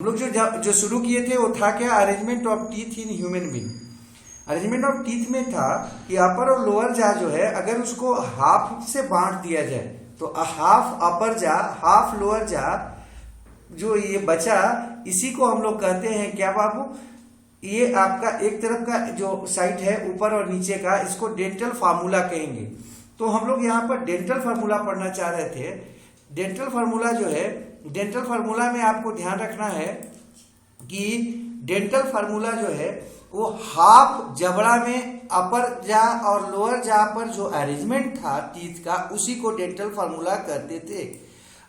हम लोग जो शुरू किए थे वो था क्या, arrangement of teeth in human being. Arrangement of teeth में था कि अपर और लोअर जा जो है अगर उसको हाफ से बांट दिया जाए तो हाफ अपर जा हाफ लोअर जा, जो ये बचा इसी को हम लोग कहते हैं क्या बाबू, ये आपका एक तरफ का जो साइड है ऊपर और नीचे का, इसको डेंटल फार्मूला कहेंगे। तो हम लोग यहाँ पर डेंटल फार्मूला पढ़ना चाह रहे थे। डेंटल फार्मूला जो है, डेंटल फार्मूला में आपको ध्यान रखना है कि डेंटल फार्मूला जो है वो हाफ जबड़ा में अपर जा और लोअर जा पर जो अरेंजमेंट था टीथ का, उसी को डेंटल फार्मूला कहते थे।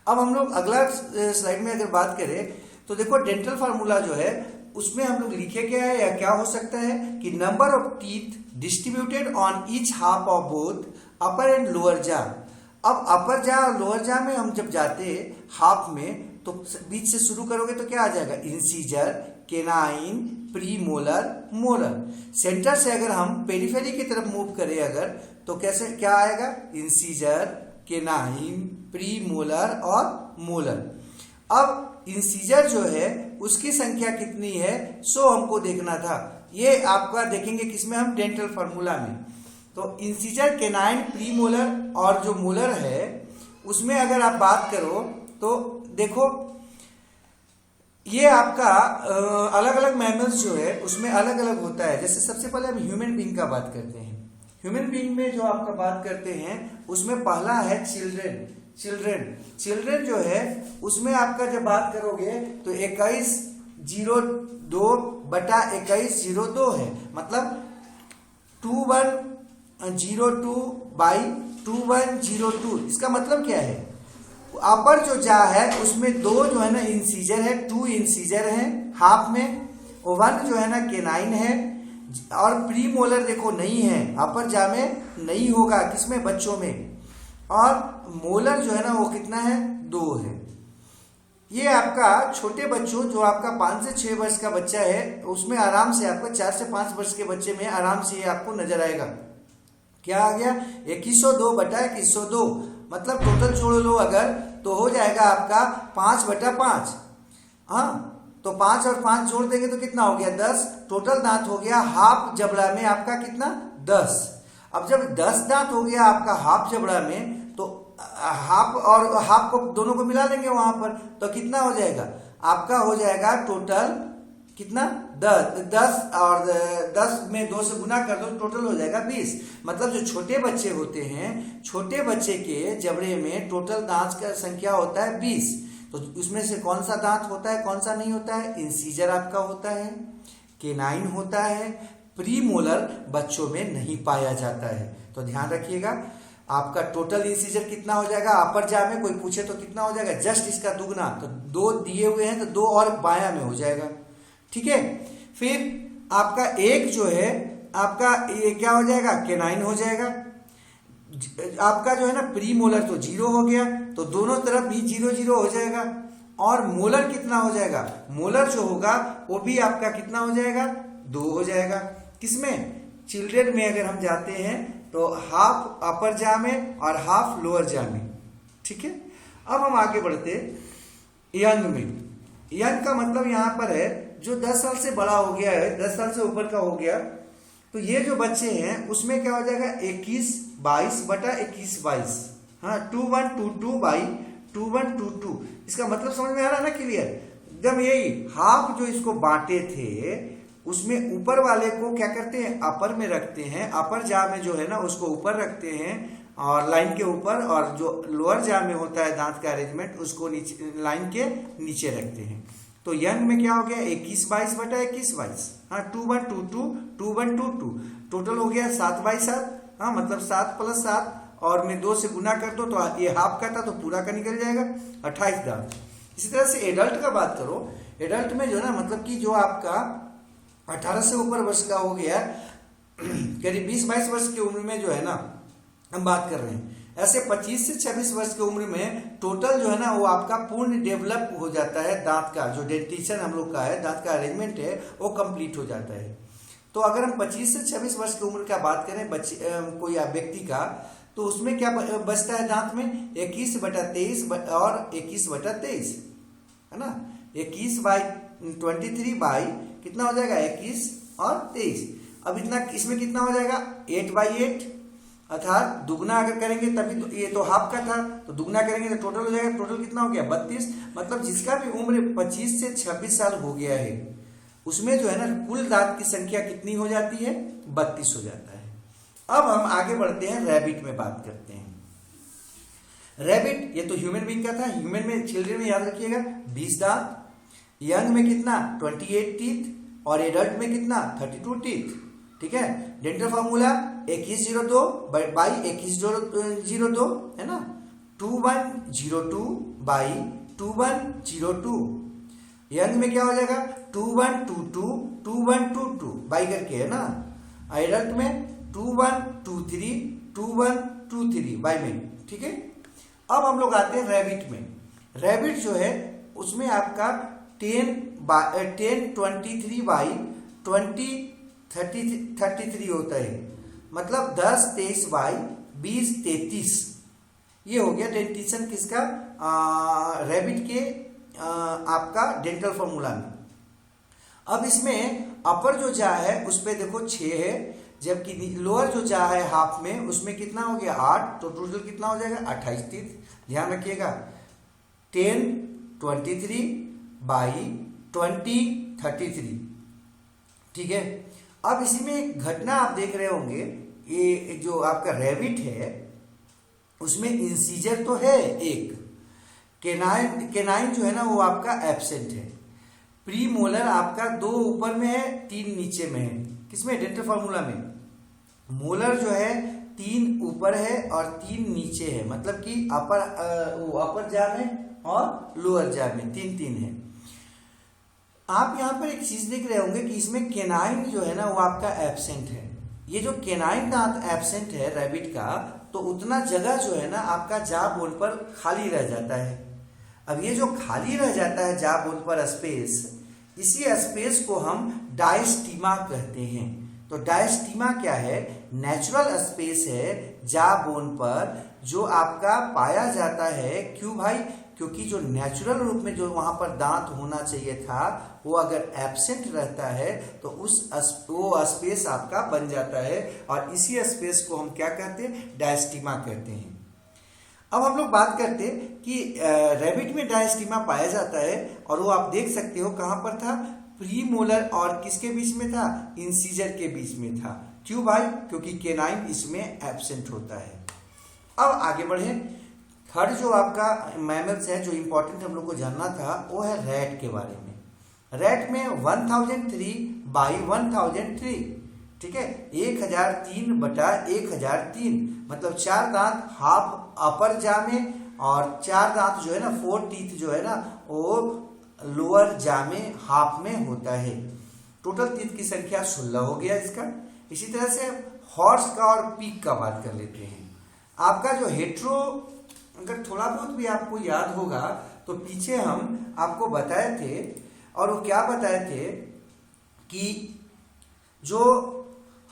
अब हम लोग अगला स्लाइड में अगर बात करें तो देखो डेंटल फार्मूला जो है उसमें हम लोग लिखे क्या है या क्या हो सकता है कि number of teeth distributed on each half of both upper and lower जा। अब अपर जा और लोअर जा में हम जब जाते हाफ में तो बीच से शुरू करोगे तो क्या आ जाएगा, incisor, canine, pre molar, molar. Centre से अगर हम पेरिफेरी की तरफ मूव करें अगर तो कैसे क्या आएगा, इंसीजर, केनाइन, प्री मोलर और मोलर। अब इंसीजर जो है उसकी संख्या कितनी है सो हमको देखना था। ये आपका देखेंगे किसमें, हम डेंटल फार्मूला में। तो इंसीजर, केनाइन, प्री मोलर और जो मोलर है उसमें अगर आप बात करो तो देखो ये आपका अलग अलग मैमल्स जो है उसमें अलग अलग होता है। जैसे सबसे पहले हम ह्यूमन बीइंग का बात करते हैं। ह्यूमन बीइंग में जो आपका बात करते हैं उसमें पहला है चिल्ड्रेन। चिल्ड्रेन जो है उसमें आपका जब बात करोगे तो 2102 बटा 2102 है, मतलब 2102 बाई 2102। इसका मतलब क्या है, अपर जो जा है उसमें दो जो है ना इंसीजर है, 2 इंसीजर है हाफ में, 1 जो है ना केनाइन है, और प्री मोलर देखो नहीं है, अपर जा में नहीं होगा, किसमें, बच्चों में। और मोलर जो है ना वो कितना है, 2 है। ये आपका छोटे बच्चों जो आपका 5 से 6 वर्ष का बच्चा है उसमें आराम से आपका 4 से 5 वर्ष के बच्चे में आराम से ये आपको नजर आएगा। क्या आ गया, 2102 बटा 2102, मतलब टोटल जोड़ लो अगर तो हो जाएगा आपका 5 बटा 5। हाँ, तो 5 और 5 जोड़ देंगे तो कितना हो गया, 10। टोटल दांत हो गया हाफ जबड़ा में आपका कितना, 10। अब जब 10 दांत हो गया आपका हाफ जबड़ा में तो हाफ और हाफ को दोनों को मिला देंगे वहां पर, तो कितना हो जाएगा आपका, हो जाएगा टोटल कितना, 10 और 10 में 2 से गुना कर दो, टोटल हो जाएगा 20। मतलब जो छोटे बच्चे होते हैं, छोटे बच्चे के जबड़े में टोटल दांत का संख्या होता है 20। तो उसमें से कौन सा दांत होता है, कौन सा नहीं होता है, इंसीजर आपका होता है, केनाइन होता है, प्री मोलर बच्चों में नहीं पाया जाता है। तो ध्यान रखिएगा आपका टोटल इंसीजर कितना हो जाएगा, अपर जा में कोई पूछे तो कितना हो जाएगा, जस्ट इसका दुगना। तो 2 दिए हुए हैं तो 2 और बाया में हो जाएगा, ठीक है। फिर आपका एक जो है आपका ये क्या हो जाएगा, केनाइन हो जाएगा। आपका जो है ना प्री मोलर तो 0 हो गया, तो दोनों तरफ भी 0 0 हो जाएगा। और मोलर कितना हो जाएगा, मोलर जो होगा वो भी आपका कितना हो जाएगा, 2 हो जाएगा। किसमें, चिल्ड्रन में अगर हम जाते हैं तो हाफ अपर जा में और हाफ लोअर जा में, ठीक है। अब हम आगे बढ़ते यंग में। यंग का मतलब यहां पर है जो 10 साल से बड़ा हो गया है, 10 साल से ऊपर का हो गया, तो ये जो बच्चे हैं उसमें क्या हो जाएगा, 2122 बटा 2122। हाँ, 2122 बाई 2122। इसका मतलब समझ में आ रहा है ना, क्लियर एकदम। यही हाफ जो इसको बांटे थे उसमें ऊपर वाले को क्या करते हैं, अपर में रखते हैं, अपर जा में जो है ना उसको ऊपर रखते हैं और लाइन के ऊपर, और जो लोअर जा में होता है दांत का अरेंजमेंट उसको नीचे लाइन के नीचे रखते हैं। तो यंग में क्या हो गया, 2122 बटा 2122। हाँ, 2122 टोटल हो गया 7 बाई 7। हाँ, मतलब 7 + 7 और में 2 से गुना कर दो तो ये हाफ का था तो पूरा का निकल जाएगा, 28 दांत। इसी तरह से एडल्ट का बात करो, एडल्ट में जो है ना मतलब कि जो आपका 18 से ऊपर वर्ष का हो गया, करीब 20-22 वर्ष की उम्र में जो है ना हम बात कर रहे हैं, ऐसे 25 से 26 वर्ष की उम्र में टोटल जो है ना वो आपका पूर्ण डेवलप हो जाता है। दांत का जो डेंटिशन हम लोग का है, दांत का अरेंजमेंट है वो कंप्लीट हो जाता है। तो अगर हम 25 से 26 वर्ष की उम्र का बात करें बच्चे कोई व्यक्ति का, तो उसमें क्या बचता है दांत में, 21 बटा 23 और 21 बटा 23, है ना। 21 बाई 23 बाई कितना हो जाएगा 21 और 23। अब इतना इसमें कितना हो जाएगा 8/8, अर्थात दुगना अगर करेंगे तभी तो, ये तो हाफ का था तो दुगना करेंगे तो टोटल हो जाएगा। टोटल कितना हो गया 32। मतलब जिसका भी उम्र 25 से 26 साल हो गया है उसमें जो है ना कुल दांत की संख्या कितनी हो जाती है 32 हो जाता है। अब हम आगे बढ़ते हैं, रैबिट में बात करते हैं। रैबिट ये तो ह्यूमन बीइंग का था। ह्यूमन में, चिल्ड्रन में याद रखिएगा 20 दांत, यंग में कितना 28 टीथ और एडल्ट में कितना 32 टीथ। ठीक है, डेंटल फॉर्मूला 2102 बाई 2102 है ना, 2102 बाई 2102। यंग में क्या हो जाएगा 2122 2122 बाई करके है ना। एडल्ट में 2123 2123 बाई में। ठीक है, अब हम लोग आते हैं रैबिट में। रैबिट जो है उसमें आपका 1023 बाई 2033 होता है, मतलब 1023 बाई 2033। ये हो गया डेंटिशन किसका, रैबिट के आपका डेंटल फॉर्मूला में। अब इसमें अपर जो जा है उस पे देखो 6 है, जबकि लोअर जो जा है हाफ में उसमें कितना हो गया 8, तो टोटल कितना हो जाएगा 28 टीथ। ध्यान रखिएगा 1023 बाई 2033। ठीक है, अब इसी में घटना आप देख रहे होंगे, ये जो आपका रैबिट है उसमें इंसीजर तो है एक, केनाइन जो है ना वो आपका एब्सेंट है। प्री मोलर आपका 2 ऊपर में है 3 नीचे में है। किसमें डेंटल फॉर्मूला में मोलर जो है 3 ऊपर है और 3 नीचे है, मतलब कि अपर जा में और लोअर जा में 3 है। आप यहाँ पर एक चीज देख रहे होंगे कि इसमें केनाइन जो है ना वो आपका एब्सेंट है। ये जो केनाइन दांत एब्सेंट है रैबिट का, तो उतना जगह जो है ना आपका जा बोन पर खाली रह जाता है। अब ये जो खाली रह जाता है जा बोन पर स्पेस, इसी स्पेस को हम डायस्टीमा कहते हैं। तो डायस्टीमा क्या है, नेचुरल स्पेस है जा बोन पर जो आपका पाया जाता है। क्यों भाई, क्योंकि जो नेचुरल रूप में जो वहां पर दांत होना चाहिए था वो अगर एब्सेंट रहता है तो वो स्पेस आपका बन जाता है, और इसी स्पेस को हम क्या कहते हैं डायस्टीमा कहते हैं। अब हम लोग बात करते हैं कि रैबिट में डायस्टीमा पाया जाता है, और वो आप देख सकते हो कहां पर था, प्री मोलर और किसके बीच में था, इंसीजर के बीच में था। क्यों भाई, क्योंकि केनाइन इसमें एब्सेंट होता है। अब आगे बढ़े, थर्ड जो आपका मैमल्स है जो इंपॉर्टेंट हम लोग को जानना था वो है रैट के बारे में। रैट में 1003 बाई 1003, ठीक है, 1003 बटा 1003, मतलब 4 दांत हाफ अपर जा में और 4 दांत जो है ना 4 टीथ जो है ना वो लोअर जा में हाफ में होता है। टोटल टीथ की संख्या 16 हो गया इसका। इसी तरह से हॉर्स का और पीक का बात कर लेते हैं। आपका जो हेट्रो, अगर थोड़ा बहुत भी आपको याद होगा तो पीछे हम आपको बताए थे, और वो क्या बताए थे कि जो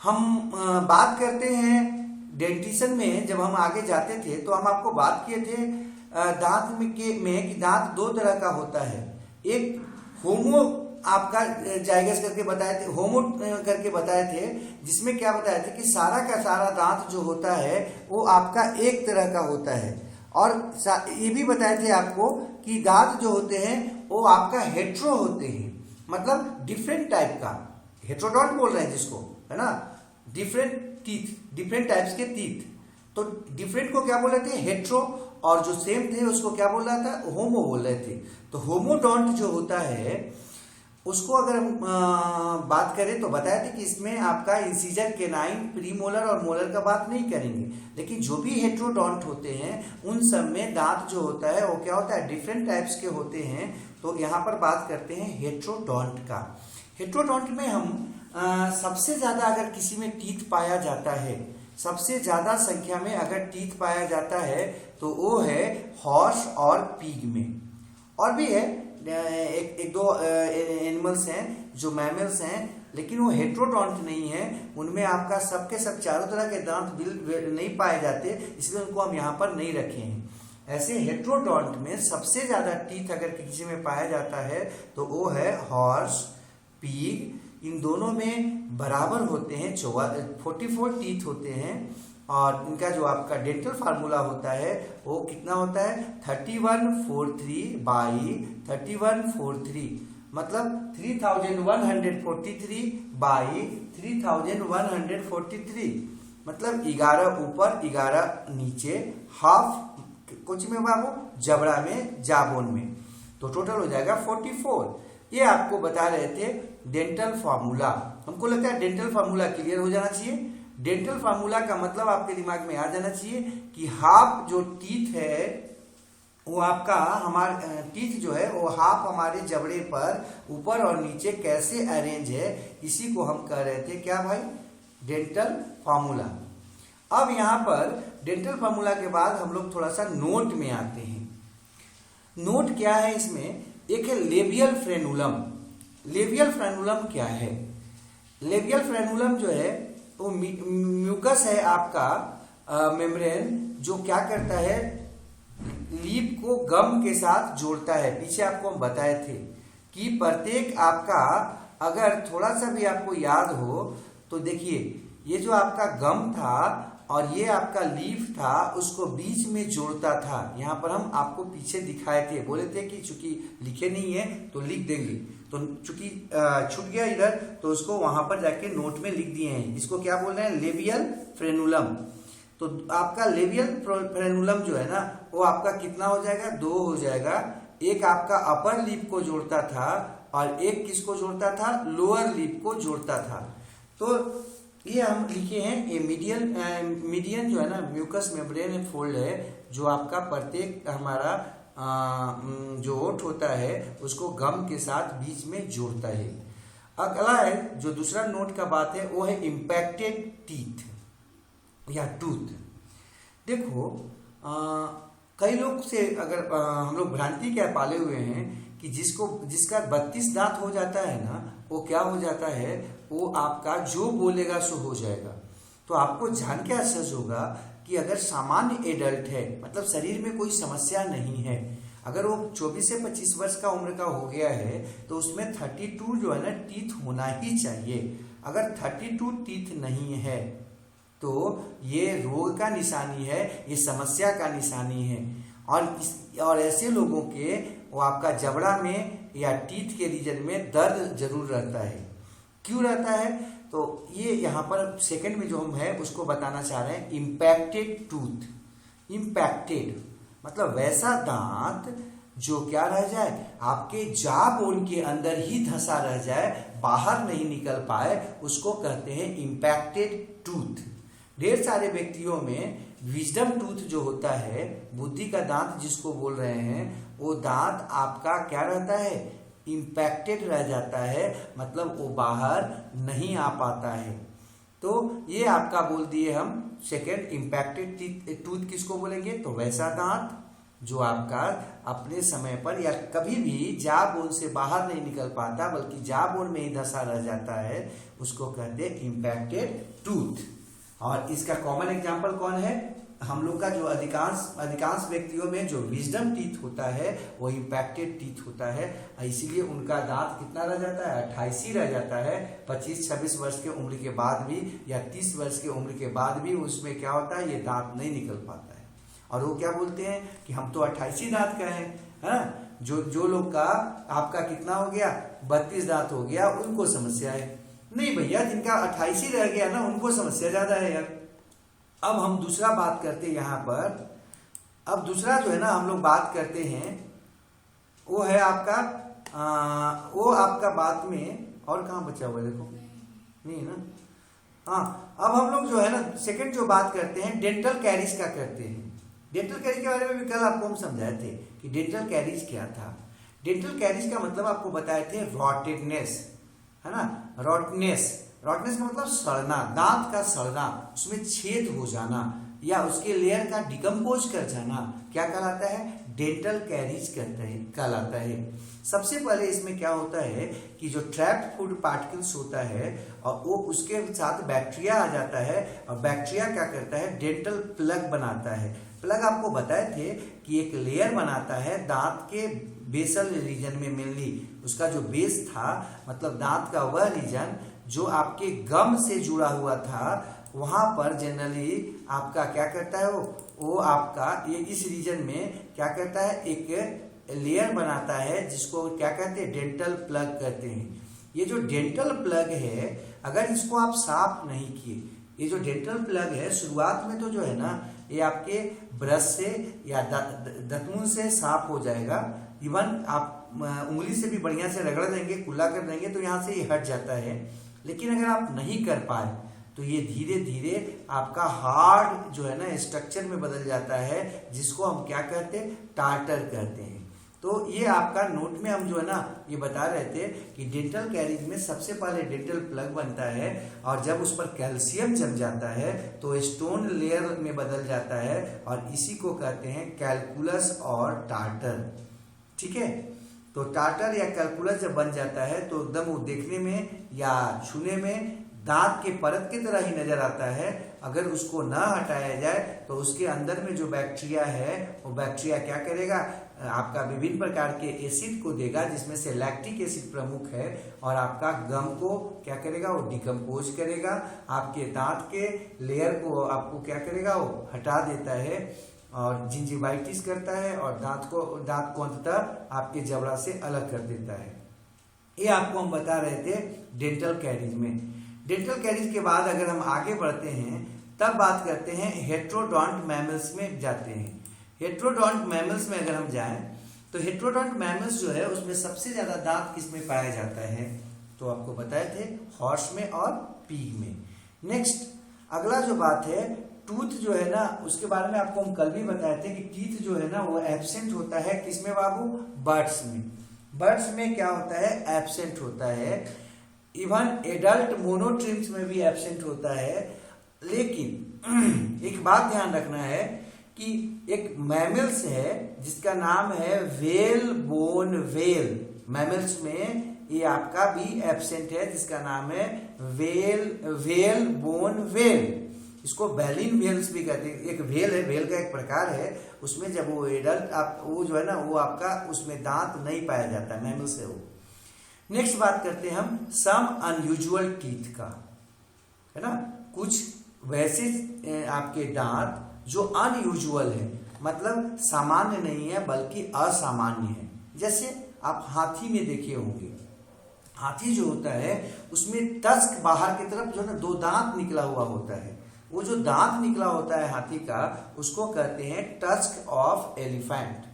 हम बात करते हैं डेंटिशन में, जब हम आगे जाते थे तो हम आपको बात किए थे दांत में कि दांत 2 तरह का होता है। एक होमो आपका जाइगस करके बताए थे, होमो करके बताए थे, जिसमें क्या बताया थे कि सारा का सारा दांत जो होता है वो आपका एक तरह का होता है, और ये भी बताए थे आपको कि दांत जो होते हैं वो आपका हेट्रो होते हैं, मतलब डिफरेंट टाइप का, हेट्रोडॉन्ट बोल रहे हैं जिसको, है ना, डिफरेंट टीथ, डिफरेंट टाइप्स के टीथ। तो डिफरेंट को क्या बोल रहे थे, हेट्रो, और जो सेम थे उसको क्या बोल रहा था, होमो बोल रहे थे। तो होमोडॉन्ट जो होता है उसको अगर हम बात करें तो बताया था कि इसमें आपका इंसीजर, केनाइन, प्रीमोलर और मोलर का बात नहीं करेंगे, लेकिन जो भी हेट्रोडॉन्ट होते हैं उन सब में दांत जो होता है वो क्या होता है, डिफरेंट टाइप्स के होते हैं। तो यहाँ पर बात करते हैं हेट्रोडॉन्ट का। हेट्रोडॉन्ट में हम सबसे ज्यादा अगर किसी में टीथ पाया जाता है, सबसे ज्यादा संख्या में अगर टीथ पाया जाता है तो वो है हॉर्स और पिग में। और भी है एक दो एनिमल्स हैं जो मैमल्स हैं, लेकिन वो हेट्रोडॉन्ट नहीं है, उनमें आपका सबके सब चारों तरह के दांत नहीं पाए जाते, इसलिए उनको हम यहाँ पर नहीं रखे हैं। ऐसे हेट्रोडोंट में सबसे ज्यादा टीथ अगर किसी में पाया जाता है तो वो है हॉर्स, पीग। इन दोनों में बराबर होते हैं, 44 टीथ होते हैं। और इनका जो आपका डेंटल फार्मूला होता है वो कितना होता है 3143 बाई 3143, मतलब 3143 बाई 3143, मतलब 11 ऊपर 11 नीचे, हाफ कुछ में बाबू जबड़ा में, जाबोन में, तो टोटल हो जाएगा 44। ये आपको बता रहे थे डेंटल फार्मूला। हमको लगता है डेंटल फार्मूला क्लियर हो जाना चाहिए। डेंटल फार्मूला का मतलब आपके दिमाग में आ जाना चाहिए कि हाफ जो टीथ है वो आपका हमारे टीथ जो है वो हाफ हमारे जबड़े पर ऊपर और नीचे कैसे अरेंज है, इसी को हम कह रहे थे क्या भाई, डेंटल फार्मूला। अब यहाँ पर डेंटल फार्मूला के बाद हम लोग थोड़ा सा नोट में आते हैं। नोट क्या है इसमें, एक है लेबियल फ्रेनुलम। लेबियल फ्रेनुलम क्या है, लेबियल फ्रेनुलम जो है वो म्यूकस है आपका मेम्ब्रेन, जो क्या करता है लीप को गम के साथ जोड़ता है। पीछे आपको हम बताए थे कि प्रत्येक आपका, अगर थोड़ा सा भी आपको याद हो तो देखिए ये जो आपका गम था और ये आपका लीफ था, उसको बीच में जोड़ता था। यहाँ पर हम आपको पीछे दिखाए थे, बोले थे कि चूंकि लिखे नहीं है तो लिख देंगे, तो चूंकि छूट गया इधर तो उसको वहां पर जाके नोट में लिख दिए हैं। इसको क्या बोल रहे हैं, लेबियल फ्रेनुलम। तो आपका लेबियल फ्रेनुलम जो है ना वो आपका कितना हो जाएगा, 2 हो जाएगा। एक आपका अपर लिप को जोड़ता था और एक किसको जोड़ता था, लोअर लिप को जोड़ता था। तो ये हम लिखे हैं, ये मीडियन जो है ना म्यूकस मेम्ब्रेन फोल्ड है, जो आपका प्रत्येक हमारा जो ओठ होता है उसको गम के साथ बीच में जोड़ता है। अगला है जो दूसरा नोट का बात है वो है इम्पैक्टेड टीथ या टूथ। देखो कई लोग से अगर हम लोग भ्रांति क्या पाले हुए हैं कि जिसका 32 दांत हो जाता है ना, वो क्या हो जाता है, वो आपका जो बोलेगा सो हो जाएगा। तो आपको जान के असर होगा कि अगर सामान्य एडल्ट है, मतलब शरीर में कोई समस्या नहीं है, अगर वो 24 से 25 वर्ष का उम्र का हो गया है तो उसमें 32 जो है ना टीथ होना ही चाहिए। अगर 32 टीथ नहीं है तो ये रोग का निशानी है, ये समस्या का निशानी है। और ऐसे लोगों के वो आपका जबड़ा में या टीथ के रीजन में दर्द जरूर रहता है। क्यों रहता है, तो ये यहाँ पर सेकंड में जो हम है उसको बताना चाह रहे हैं, इम्पैक्टेड टूथ। इम्पैक्टेड मतलब वैसा दांत जो क्या रह जाए, आपके जा बोन के अंदर ही धंसा रह जाए, बाहर नहीं निकल पाए, उसको कहते हैं इम्पैक्टेड टूथ। ढेर सारे व्यक्तियों में विजडम टूथ जो होता है, बुद्धि का दांत जिसको बोल रहे हैं, वो दांत आपका क्या रहता है, इम्पैक्टेड रह जाता है, मतलब वो बाहर नहीं आ पाता है। तो ये आपका बोल दिए हम सेकेंड इम्पैक्टेड टूथ किसको बोलेंगे, तो वैसा दांत जो आपका अपने समय पर या कभी भी जा बोन से बाहर नहीं निकल पाता बल्कि जा बोन में ही धंसा रह जाता है, उसको कहते हैं इम्पैक्टेड टूथ। और इसका कॉमन एग्जांपल कौन है, हम लोग का जो अधिकांश व्यक्तियों में जो विजडम टीथ होता है वो इम्पैक्टेड टीथ होता है, इसीलिए उनका दांत कितना रह जाता है, 28 ही रह जाता है। 25-26 वर्ष के उम्र के बाद भी या 30 वर्ष के उम्र के बाद भी उसमें क्या होता है, ये दांत नहीं निकल पाता है। और वो क्या बोलते हैं कि हम तो 28 ही दांत का है। जो लोग का आपका कितना हो गया, 32 दांत हो गया, उनको समस्या है। नहीं भैया, जिनका 28 ही रह गया ना उनको समस्या ज्यादा है यार। अब हम दूसरा बात करते हैं यहाँ पर। अब दूसरा जो है ना हम लोग बात करते हैं वो है आपका वो आपका बात में और कहाँ बचा हुआ है, देखो नहीं ना। हाँ, अब हम लोग जो है ना सेकंड जो बात करते हैं डेंटल कैरीज का करते हैं। डेंटल कैरीज के बारे में भी कल आपको हम समझाए थे कि डेंटल कैरीज क्या था। डेंटल कैरीज का मतलब आपको बताए थे रॉटेडनेस, है ना, रॉटनेस का मतलब सड़ना, दांत का सड़ना, उसमें छेद हो जाना या उसके लेयर का डिकम्पोज कर जाना, क्या कहलाता है, डेंटल कैरीज कहलाता है। सबसे पहले इसमें क्या होता है कि जो ट्रैप्ड फूड पार्टिकल्स होता है और वो उसके साथ बैक्टीरिया आ जाता है और बैक्टीरिया क्या करता है, डेंटल प्लग बनाता है। प्लग आपको बताए थे कि एक लेयर बनाता है दांत के बेसल रीजन में, मेनली उसका जो बेस था, मतलब दांत का वह रीजन जो आपके गम से जुड़ा हुआ था, वहां पर जनरली आपका क्या करता है, वो आपका ये इस रीजन में क्या करता है, एक लेयर बनाता है जिसको क्या कहते हैं, डेंटल प्लग कहते हैं। ये जो डेंटल प्लग है, अगर इसको आप साफ नहीं किए, ये जो डेंटल प्लग है शुरुआत में तो जो है ना ये आपके ब्रश से या दातून से साफ हो जाएगा, इवन आप उंगली से भी बढ़िया से रगड़ देंगे, कुल्ला कर देंगे तो यहाँ से ये हट जाता है। लेकिन अगर आप नहीं कर पाए तो ये धीरे धीरे आपका हार्ड जो है ना स्ट्रक्चर में बदल जाता है, जिसको हम क्या कहते हैं, टार्टर कहते हैं। तो ये आपका नोट में हम जो है ना ये बता रहे थे कि डेंटल कैरीज में सबसे पहले डेंटल प्लग बनता है, और जब उस पर कैल्शियम जम जाता है तो स्टोन लेयर में बदल जाता है, और इसी को कहते हैं कैलकुलस और टार्टर। ठीक है, तो टार्टर या कैलकुलस जब बन जाता है तो एकदम वो देखने में या छूने में दांत के परत की तरह ही नजर आता है। अगर उसको ना हटाया जाए तो उसके अंदर में जो बैक्टीरिया है वो बैक्टीरिया क्या करेगा, आपका विभिन्न प्रकार के एसिड को देगा, जिसमें से लैक्टिक एसिड प्रमुख है, और आपका गम को क्या करेगा, वो डिकम्पोज करेगा, आपके दांत के लेयर को आपको क्या करेगा, वो हटा देता है और जिंजिवाइटिस करता है, और दांत को अंततः आपके जबड़ा से अलग कर देता है। ये आपको हम बता रहे थे डेंटल कैरीज में। डेंटल कैरीज के बाद अगर हम आगे बढ़ते हैं तब बात करते हैं हेट्रोडोंट मैमल्स में जाते हैं। हेट्रोडोंट मैमल्स में अगर हम जाएं तो हेट्रोडोंट मैमल्स जो है उसमें सबसे ज्यादा दांत किसमें पाया जाता है, तो आपको बताए थे हॉर्स में और पीग में। नेक्स्ट अगला जो बात है टूथ जो है ना, उसके बारे में आपको हम कल भी बताए थे कि टीथ जो है ना वो एब्सेंट होता है किसमें बाबू, बर्ड्स में। बर्ड्स में क्या होता है, एब्सेंट होता है। इवन एडल्ट मोनोट्रिम्स में भी एब्सेंट होता है। लेकिन एक बात ध्यान रखना है कि एक मैमल्स है जिसका नाम है वेल बोन वेल, मैमल्स में ये आपका भी एब्सेंट है जिसका नाम है वेल बोन वेल। इसको बैलिन वेल्स भी कहते हैं। एक वेल है, वेल का एक प्रकार है, उसमें जब वो एडल्ट वो जो है ना वो आपका उसमें दांत नहीं पाया जाता है, मैमल से वो। नेक्स्ट बात करते हैं हम सम अनयूजुअल टीथ का, है ना, कुछ वैसे आपके दांत जो अनयूजुअल है, मतलब सामान्य नहीं है बल्कि असामान्य है। जैसे आप हाथी में देखे होंगे, हाथी जो होता है उसमें टस्क बाहर की तरफ जो है ना दो दांत निकला हुआ होता है। वो जो दांत निकला होता है हाथी का उसको कहते हैं tusk of elephant.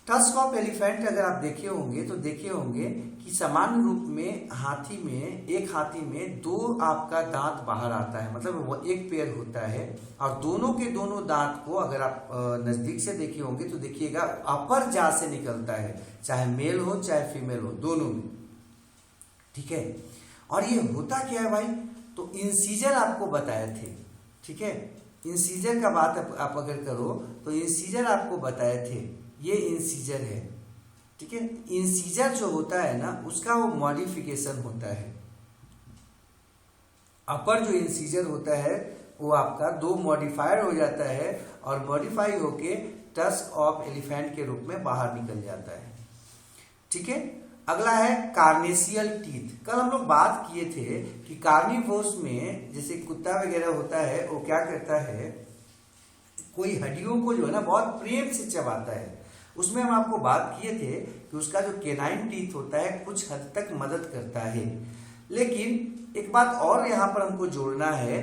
Tusk of elephant अगर आप देखे होंगे तो देखे होंगे कि सामान्य रूप में एक हाथी में दो आपका दांत बाहर आता है, मतलब वो एक पेयर होता है, और दोनों के दोनों दांत को अगर आप नजदीक से देखे होंगे तो देखिएगा अपर जा से निकलता है, चाहे मेल हो चाहे फीमेल हो, दोनों में। ठीक है, और ये होता क्या है भाई, तो इंसीजर आपको बताए थे। ठीक है, इंसीजर का बात आप अगर करो तो इंसीजर आपको बताए थे, ये इंसीजर है। ठीक है, इंसीजर जो होता है ना उसका वो मॉडिफिकेशन होता है। अपर जो इंसीजर होता है वो आपका दो मॉडिफायर हो जाता है और मॉडिफाई होके टस्क ऑफ एलिफेंट के रूप में बाहर निकल जाता है। ठीक है, अगला है कार्नेशियल टीथ। कल हम लोग बात किए थे कि कार्निवोर्स में जैसे कुत्ता वगैरह होता है वो क्या करता है, कोई हड्डियों को जो है ना बहुत प्रेम से चबाता है। उसमें हम आपको बात किए थे कि उसका जो केनाइन टीथ होता है कुछ हद तक मदद करता है। लेकिन एक बात और यहाँ पर हमको जोड़ना है,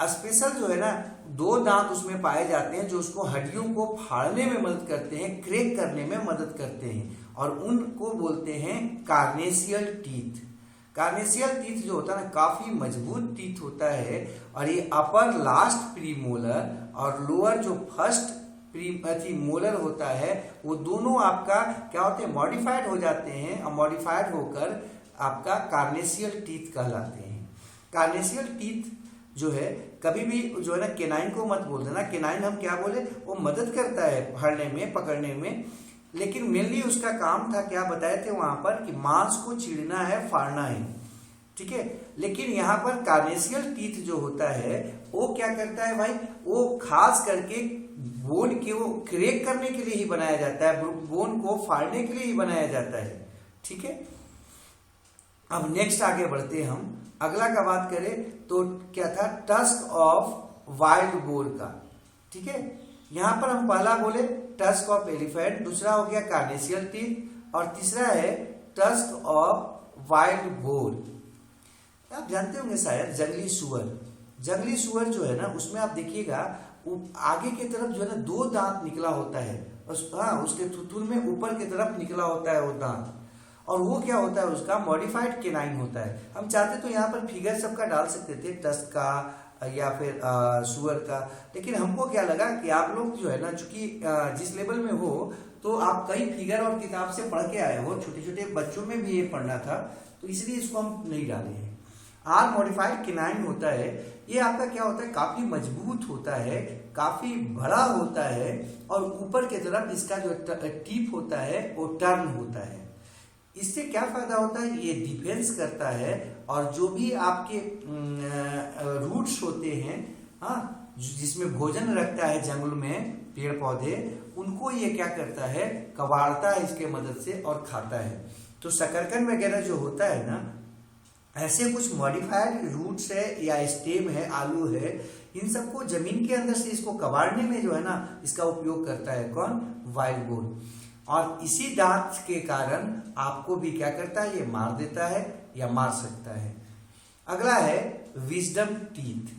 स्पेशल जो है ना दो दांत उसमें पाए जाते हैं जो उसको हड्डियों को फाड़ने में मदद करते हैं, क्रैक करने में मदद करते हैं, और उनको बोलते हैं कार्नेशियल टीथ। कार्नेशियल टीथ जो होता है ना काफी मजबूत टीथ होता है, और ये अपर लास्ट प्रीमोलर और लोअर जो फर्स्ट मोलर होता है वो दोनों आपका क्या होते हैं, मॉडिफाइड हो जाते हैं, और मॉडिफाइड होकर आपका कार्नेशियल टीथ कहलाते हैं। कार्नेशियल टीथ जो है कभी भी जो है ना केनाइन को मत बोल देना, केनाइन हम क्या बोले, वो मदद करता है फाड़ने में, पकड़ने में, लेकिन मेनली उसका काम था क्या बताए थे वहां पर कि मांस को चीरना है, फाड़ना है। ठीक है, लेकिन यहाँ पर कार्नेशियल टीथ जो होता है वो क्या करता है भाई, वो खास करके बोन को क्रेक करने के लिए ही बनाया जाता है, बोन को फाड़ने के लिए ही बनाया जाता है। ठीक है, अब नेक्स्ट आगे बढ़ते हैं हम। अगला का बात करें तो क्या था, टस्क ऑफ वाइल्ड बोर का। ठीक है, यहां पर हम पहला बोले टस्क ऑफ एलिफेंट, दूसरा हो गया कार्नेशियल टीथ, और तीसरा है टस्क ऑफ वाइल्ड बोर। आप जानते होंगे शायद जंगली सुअर, जंगली सुअर जो है ना उसमें आप देखिएगा आगे की तरफ जो है ना 2 दांत निकला होता है, उसके थुथुन में ऊपर की तरफ निकला होता है वो दांत, और वो क्या होता है, उसका मॉडिफाइड केनाइन होता है। हम चाहते तो यहाँ पर फिगर सबका डाल सकते थे, टस्क का या फिर सुअर का, लेकिन हमको क्या लगा कि आप लोग जो है ना चूंकि जिस लेवल में हो तो आप कई फिगर और किताब से पढ़ के आए हो, छोटे छोटे बच्चों में भी ये पढ़ना था, तो इसलिए इसको हम नहीं डाले हैं। आर मॉडिफाइड केनाइन होता है, ये आपका क्या होता है, काफी मजबूत होता है, काफी बड़ा होता है, और ऊपर की तरफ इसका जो टीप होता है वो टर्न होता है। इससे क्या फायदा होता है, ये डिफेंस करता है, और जो भी आपके रूट्स होते हैं, हाँ, जिसमें भोजन रखता है जंगल में पेड़ पौधे, उनको ये क्या करता है, कबाड़ता है इसके मदद से और खाता है। तो शकरकंद वगैरह जो होता है ना, ऐसे कुछ मॉडिफाइड रूट्स है या स्टेम है, आलू है, इन सबको जमीन के अंदर से इसको कबाड़ने में जो है ना इसका उपयोग करता है कौन, वाइल्ड बोर। और इसी दांत के कारण आपको भी क्या करता है, ये मार देता है या मार सकता है। अगला है विजडम टीथ,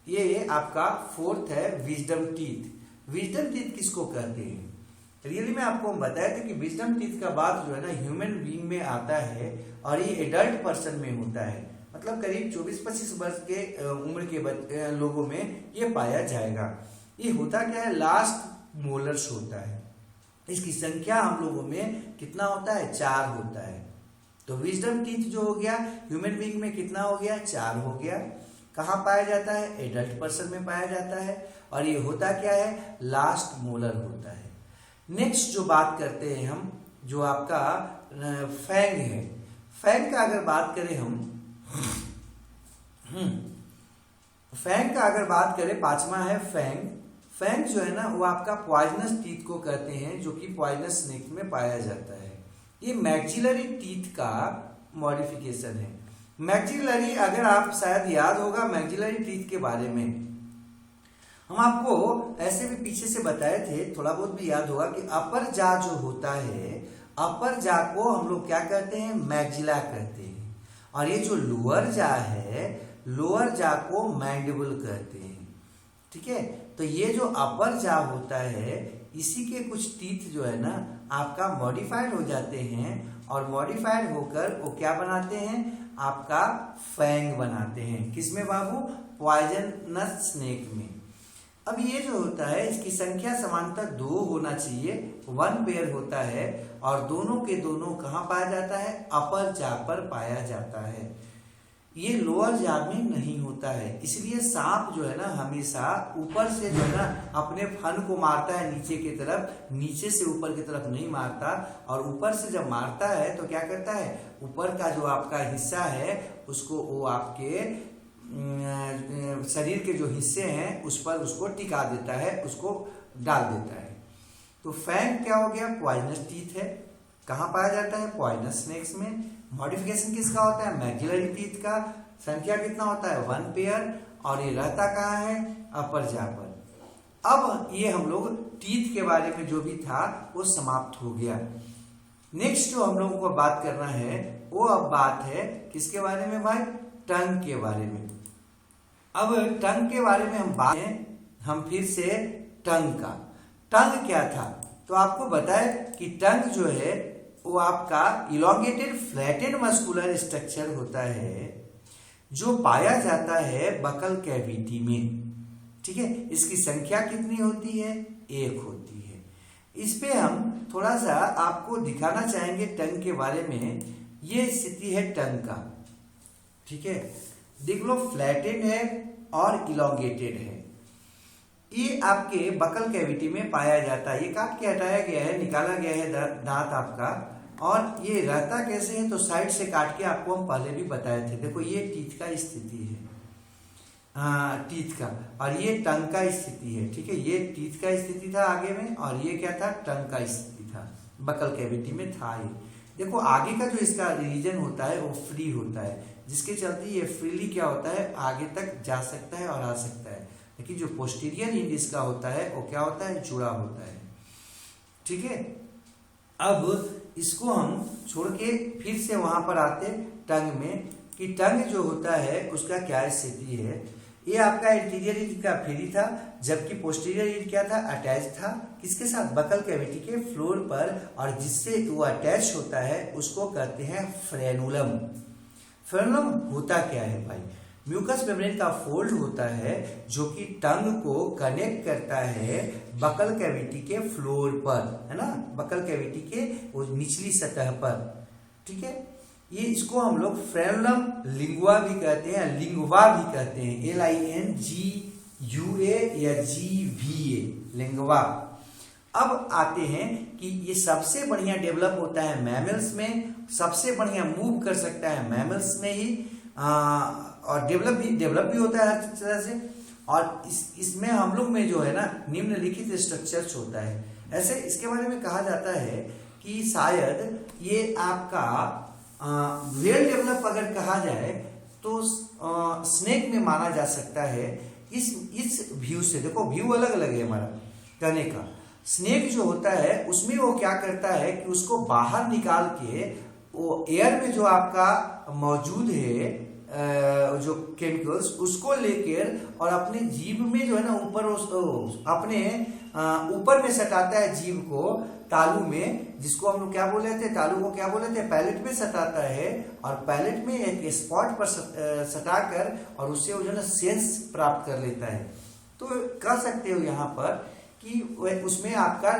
ये आपका 4th है विजडम टीथ। विजडम टीथ किसको कहते हैं, रियली में आपको हम बताए थे कि विजडम टीथ का बात जो है ना ह्यूमन बीइंग में आता है, और ये एडल्ट पर्सन में होता है, मतलब करीब 24-25 वर्ष के उम्र के लोगों में ये पाया जाएगा। ये होता क्या है, लास्ट मोलर्स होता है, इसकी संख्या हम लोगों में कितना होता है, 4 होता है। तो विजडम टीथ जो हो गया ह्यूमन बीइंग में कितना हो गया, 4 हो गया। कहाँ पाया जाता है, एडल्ट पर्सन में पाया जाता है, और ये होता क्या है, लास्ट मोलर होता है। नेक्स्ट जो बात करते हैं हम, जो आपका फैंग है, फैंग का अगर बात करें हम, फैंग का अगर बात करें, 5वां है फैंग। फैंग जो है ना वो आपका पॉइजनस टीथ को कहते हैं, जो कि पॉइजनस स्नेक में पाया जाता है। ये मैक्सिलरी टीथ का मॉडिफिकेशन है। मैक्सिलरी, अगर आप शायद याद होगा मैक्सिलरी टीथ के बारे में, हम आपको ऐसे भी पीछे से बताए थे, थोड़ा बहुत भी याद होगा कि अपर जा जो होता है, अपर जा को हम लोग क्या कहते हैं, मैक्सिला कहते हैं, और ये जो लोअर जा है, लोअर जा को मैंडिबल कहते हैं। ठीक है, तो ये जो अपर जा होता है, इसी के कुछ टीथ जो है ना आपका मॉडिफाइड हो जाते हैं, और मॉडिफाइड होकर वो क्या बनाते हैं, आपका फैंग बनाते हैं। किसमें बाबू, पॉइजनस स्नेक में। अब ये जो होता है इसकी संख्या समानतः 2 होना चाहिए, 1 पेयर होता है, और दोनों के दोनों कहाँ पाया जाता है, अपर जा पर पाया जाता है। ये लोअर जा में नहीं होता है, इसलिए सांप जो है ना हमेशा ऊपर से जो है ना अपने फन को मारता है नीचे की तरफ, नीचे से ऊपर की तरफ नहीं मारता। और ऊपर से जब मारता है तो क्या करता है, ऊपर का जो आपका हिस्सा है उसको वो आपके शरीर के जो हिस्से हैं उस पर उसको टिका देता है, उसको डाल देता है। तो फैंग क्या हो गया, पॉइजनस टीथ है, कहाँ पाया जाता है, पॉइजनस स्नेक्स में। मॉडिफिकेशन किसका होता है, मैक्सिलरी टीथ का। संख्या कितना होता है, 1 पेयर, और ये रहता कहाँ है, अपर जा पर। अब ये हम लोग टीथ के बारे में जो भी था वो समाप्त हो गया। नेक्स्ट जो हम लोगों को बात करना है वो अब बात है किसके बारे में भाई, टंग के बारे में। अब टंग के बारे में हम फिर से टंग का। टंग क्या था, तो आपको बताए कि टंग जो है वो आपका इलोंगेटेड फ्लैटेड मस्कुलर स्ट्रक्चर होता है, जो पाया जाता है बकल कैविटी में। ठीक है, इसकी संख्या कितनी होती है, 1 होती है। इस पे हम थोड़ा सा आपको दिखाना चाहेंगे टंग के बारे में। ये स्थिति है टंग का, ठीक है, देख लो, फ्लैटेड है और इलोंगेटेड है। ये आपके बकल कैविटी में पाया जाता है। ये काट के हटाया गया है, निकाला गया है दांत आपका। और ये रहता कैसे है, तो साइड से काट के आपको हम पहले भी बताए थे। देखो ये टीथ का स्थिति है। टीथ का, और ये टंग का स्थिति है। ठीक है, ये टीथ का स्थिति था आगे में, और ये क्या था, टंग का स्थिति था, बकल कैविटी में था ये। देखो आगे का जो इसका रीजन होता है वो फ्री होता है, जिसके चलते ये फ्रीली क्या होता है, आगे तक जा सकता है और आ सकता है। लेकिन जो पोस्टीरियर एंड इसका होता है वो क्या होता है, जुड़ा होता है। ठीक है, अब इसको हम छोड़ के फिर से वहां पर आते टंग में, कि टंग जो होता है उसका क्या स्थिति है। ये आपका एंटीरियर ईयर का फ्री था, जबकि पोस्टीरियर ईयर क्या था, अटैच था किसके साथ, बकल कैविटी के फ्लोर पर, और जिससे वो अटैच होता है उसको कहते हैं फ्रेनुलम। फ्रेनुलम होता क्या है भाई, म्यूकस मेम्ब्रेन का फोल्ड होता है जो कि टंग को कनेक्ट करता है बकल कैविटी के फ्लोर पर, है ना, बकल कैविटी के वो निचली सतह पर। ठीक है, ये इसको हम लोग फ्रेनुलम लिंगुआ भी कहते हैं, लिंगुआ भी कहते हैं, LINGUA या GVA, लिंगुआ। अब आते हैं कि ये सबसे बढ़िया डेवलप होता है मैमल्स में, सबसे बढ़िया मूव कर सकता है मैमल्स में ही, और डेवलप भी होता है हर तरह से। और इसमें हम लोग में जो है ना निम्नलिखित स्ट्रक्चर्स होता है। ऐसे इसके बारे में कहा जाता है कि शायद ये आपका वेल डेवलप अगर कहा जाए तो स्नेक में माना जा सकता है। इस व्यू से देखो, व्यू अलग अलग है हमारा कहने का। स्नेक जो होता है उसमें वो क्या करता है कि उसको बाहर निकाल के वो एयर में जो आपका मौजूद है जो केमिकल्स उसको लेकर और अपने जीभ में जो है ना ऊपर अपने ऊपर में सटाता है जीभ को, तालू में, जिसको हम लोग क्या बोले थे, तालू को क्या बोले थे, पैलेट में सटाता है, और पैलेट में एक स्पॉट पर सटाकर और उससे वो जो है ना सेंस प्राप्त कर लेता है। तो कह सकते हो यहाँ पर कि उसमें आपका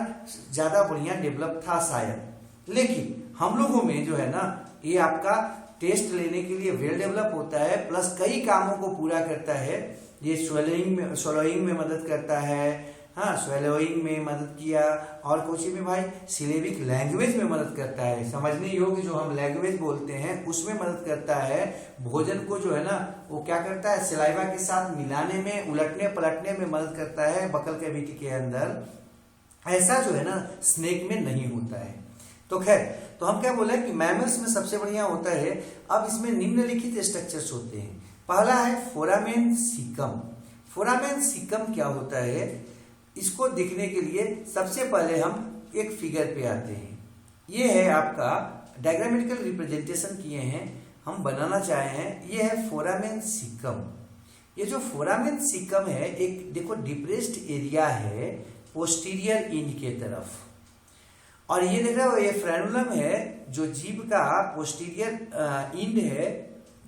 ज्यादा बढ़िया डेवलप था शायद। लेकिन हम लोगों में जो है ना ये आपका टेस्ट लेने के लिए वेल डेवलप होता है, प्लस कई कामों को पूरा करता है। ये स्वलोइंग में मदद करता है, हाँ स्वलोइंग में मदद किया, और कुछ में भाई सिलेबिक लैंग्वेज में मदद करता है, समझने योग्य जो हम लैंग्वेज बोलते हैं उसमें मदद करता है। भोजन को जो है ना वो क्या करता है, सलाइवा के साथ मिलाने में, उलटने पलटने में मदद करता है बकल कैविटी के अंदर। ऐसा जो है ना स्नेक में नहीं होता है। तो खैर, तो हम क्या बोले कि मैमल्स में सबसे बढ़िया होता है। अब इसमें निम्नलिखित स्ट्रक्चर्स होते हैं। पहला है फोरामेन सीकम। फोरामेन सीकम क्या होता है, इसको देखने के लिए सबसे पहले हम एक फिगर पे आते हैं। ये है आपका डायग्रामेटिकल रिप्रेजेंटेशन किए हैं, हम बनाना चाहे हैं। ये है फोरामेन सीकम। ये जो फोरामेन सीकम है एक देखो डिप्रेस्ड एरिया है पोस्टीरियर एंड के तरफ, और ये देख रहे हो ये फ्रेनुलम है जो जीभ का पोस्टीरियर एंड है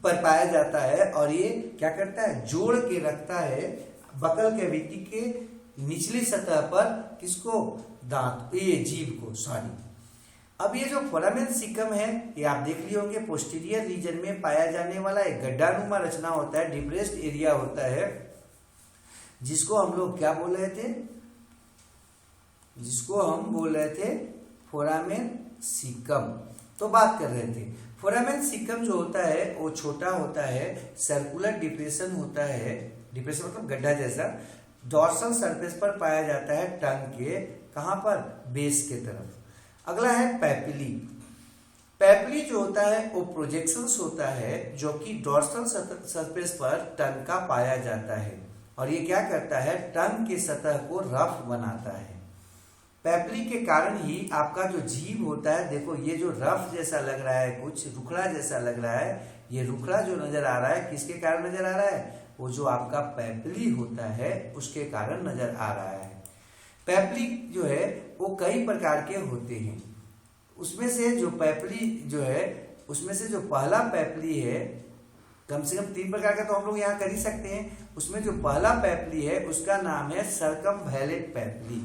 पर पाया जाता है, और ये क्या करता है, जोड़ के रखता है बकल कैविटी के निचली सतह पर, किसको, दांत, ये जीभ को, सॉरी। अब ये जो फोरामेन सीकम है ये आप देख लिए होंगे, पोस्टीरियर रीजन में पाया जाने वाला एक गड्ढानुमा रचना होता है, डिप्रेस्ड एरिया होता है, जिसको हम लोग क्या बोल रहे थे, जिसको हम बोल रहे थे फोरामेन सीकम। तो बात कर रहे थे फोरामेन सीकम जो होता है वो छोटा होता है, सर्कुलर डिप्रेशन होता है, डिप्रेशन मतलब गड्ढा जैसा, डॉर्सल सरफेस पर पाया जाता है टंग के, कहां पर, बेस के तरफ। अगला है पैपिली। पैपिली जो होता है वो प्रोजेक्शंस होता है जो कि डॉर्सल सरफेस पर टंग का पाया जाता है, और ये क्या करता है, टंग की सतह को रफ बनाता है। पैपिली के कारण ही आपका जो जीभ होता है, देखो ये जो रफ जैसा लग रहा है, कुछ रुखड़ा जैसा लग रहा है, ये रुखड़ा जो नजर आ रहा है किसके कारण नजर आ रहा है, वो जो आपका पैपिली होता है उसके कारण नजर आ रहा है। पैपिली जो है वो कई प्रकार के होते हैं, उसमें से जो पैपिली जो है उसमें से जो पहला पैपिली है, कम से कम 3 प्रकार का तो हम लोग यहाँ कर ही सकते हैं। उसमें जो पहला पैपिली है उसका नाम है सर्कमवैलेंट पैपिली।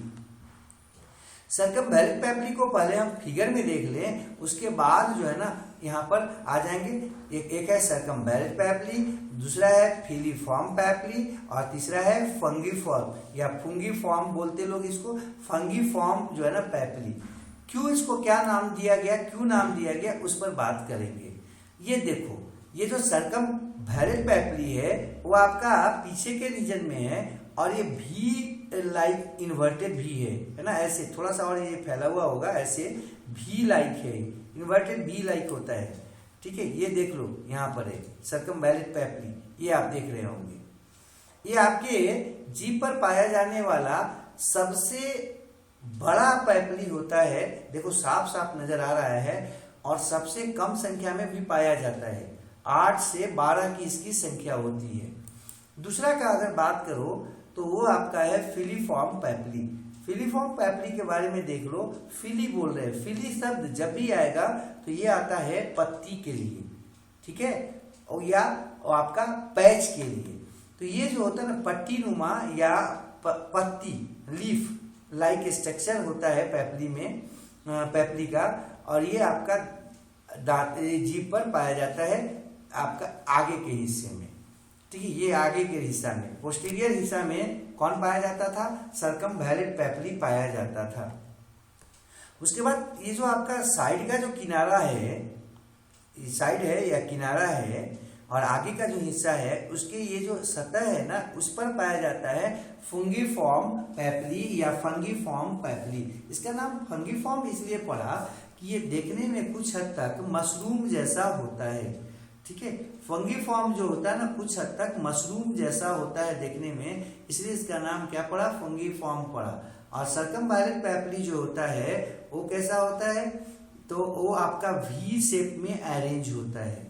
सर्कमवैलेंट पैपिली को पहले हम फिगर में देख लें, उसके बाद जो है ना यहाँ पर आ जाएंगे। एक है सर्कमवैलेंट पैपिली, दूसरा है फिलीफॉर्म पैपिली, और तीसरा है फंगीफॉर्म या फुंगीफॉर्म बोलते लोग इसको, फंगीफॉर्म जो है ना पैपिली। क्यों इसको क्या नाम दिया गया, क्यों नाम दिया गया, उस पर बात करेंगे। ये देखो ये जो सरकम वैलेट पैपली है वो आपका पीछे के रीजन में है, और ये भी लाइक इन्वर्टेड भी है ना, ऐसे थोड़ा सा और ये फैला हुआ होगा, ऐसे भी लाइक है, इन्वर्टेड भी लाइक होता है। ठीक है, ये देख लो यहाँ पर है सरकम वैलेट पैपली, ये आप देख रहे होंगे। ये आपके जीभ पर पाया जाने वाला सबसे बड़ा पैपली होता है, देखो साफ साफ नजर आ रहा है, और सबसे कम संख्या में भी पाया जाता है, 8 से 12 की इसकी संख्या होती है। दूसरा का अगर बात करो तो वो आपका है फिलीफॉर्म पैपली। फिलीफॉर्म पैपली के बारे में देख लो, फिली बोल रहे हैं, फिली शब्द जब भी आएगा तो ये आता है पत्ती के लिए, ठीक है, और या और आपका पैच के लिए। तो ये जो होता है ना पट्टी नुमा या पत्ती, लीफ लाइक स्ट्रक्चर होता है पैपली में, पैपली का, और ये आपका दांत जीभ पर पाया जाता है आपका आगे के हिस्से में। ठीक है, ये आगे के हिस्सा में, पोस्टीरियर हिस्सा में कौन पाया जाता था? सरकम वैलेट पैपली पाया जाता था। उसके बाद ये जो आपका साइड का जो किनारा है, साइड है या किनारा है, और आगे का जो हिस्सा है उसके ये जो सतह है ना उस पर पाया जाता है फंगीफॉर्म पैपली या फंगीफॉर्म पैपली। इसका नाम फंगीफॉर्म इसलिए पड़ा कि ये देखने में कुछ हद तक मशरूम जैसा होता है। ठीक है, फंगीफॉर्म जो होता है ना कुछ हद तक मशरूम जैसा होता है देखने में, इसलिए इसका नाम क्या पड़ा? फंगीफॉर्म पड़ा। और सरकम वैलेट पैपली जो होता है वो कैसा होता है? तो वो आपका वी शेप में अरेंज होता है।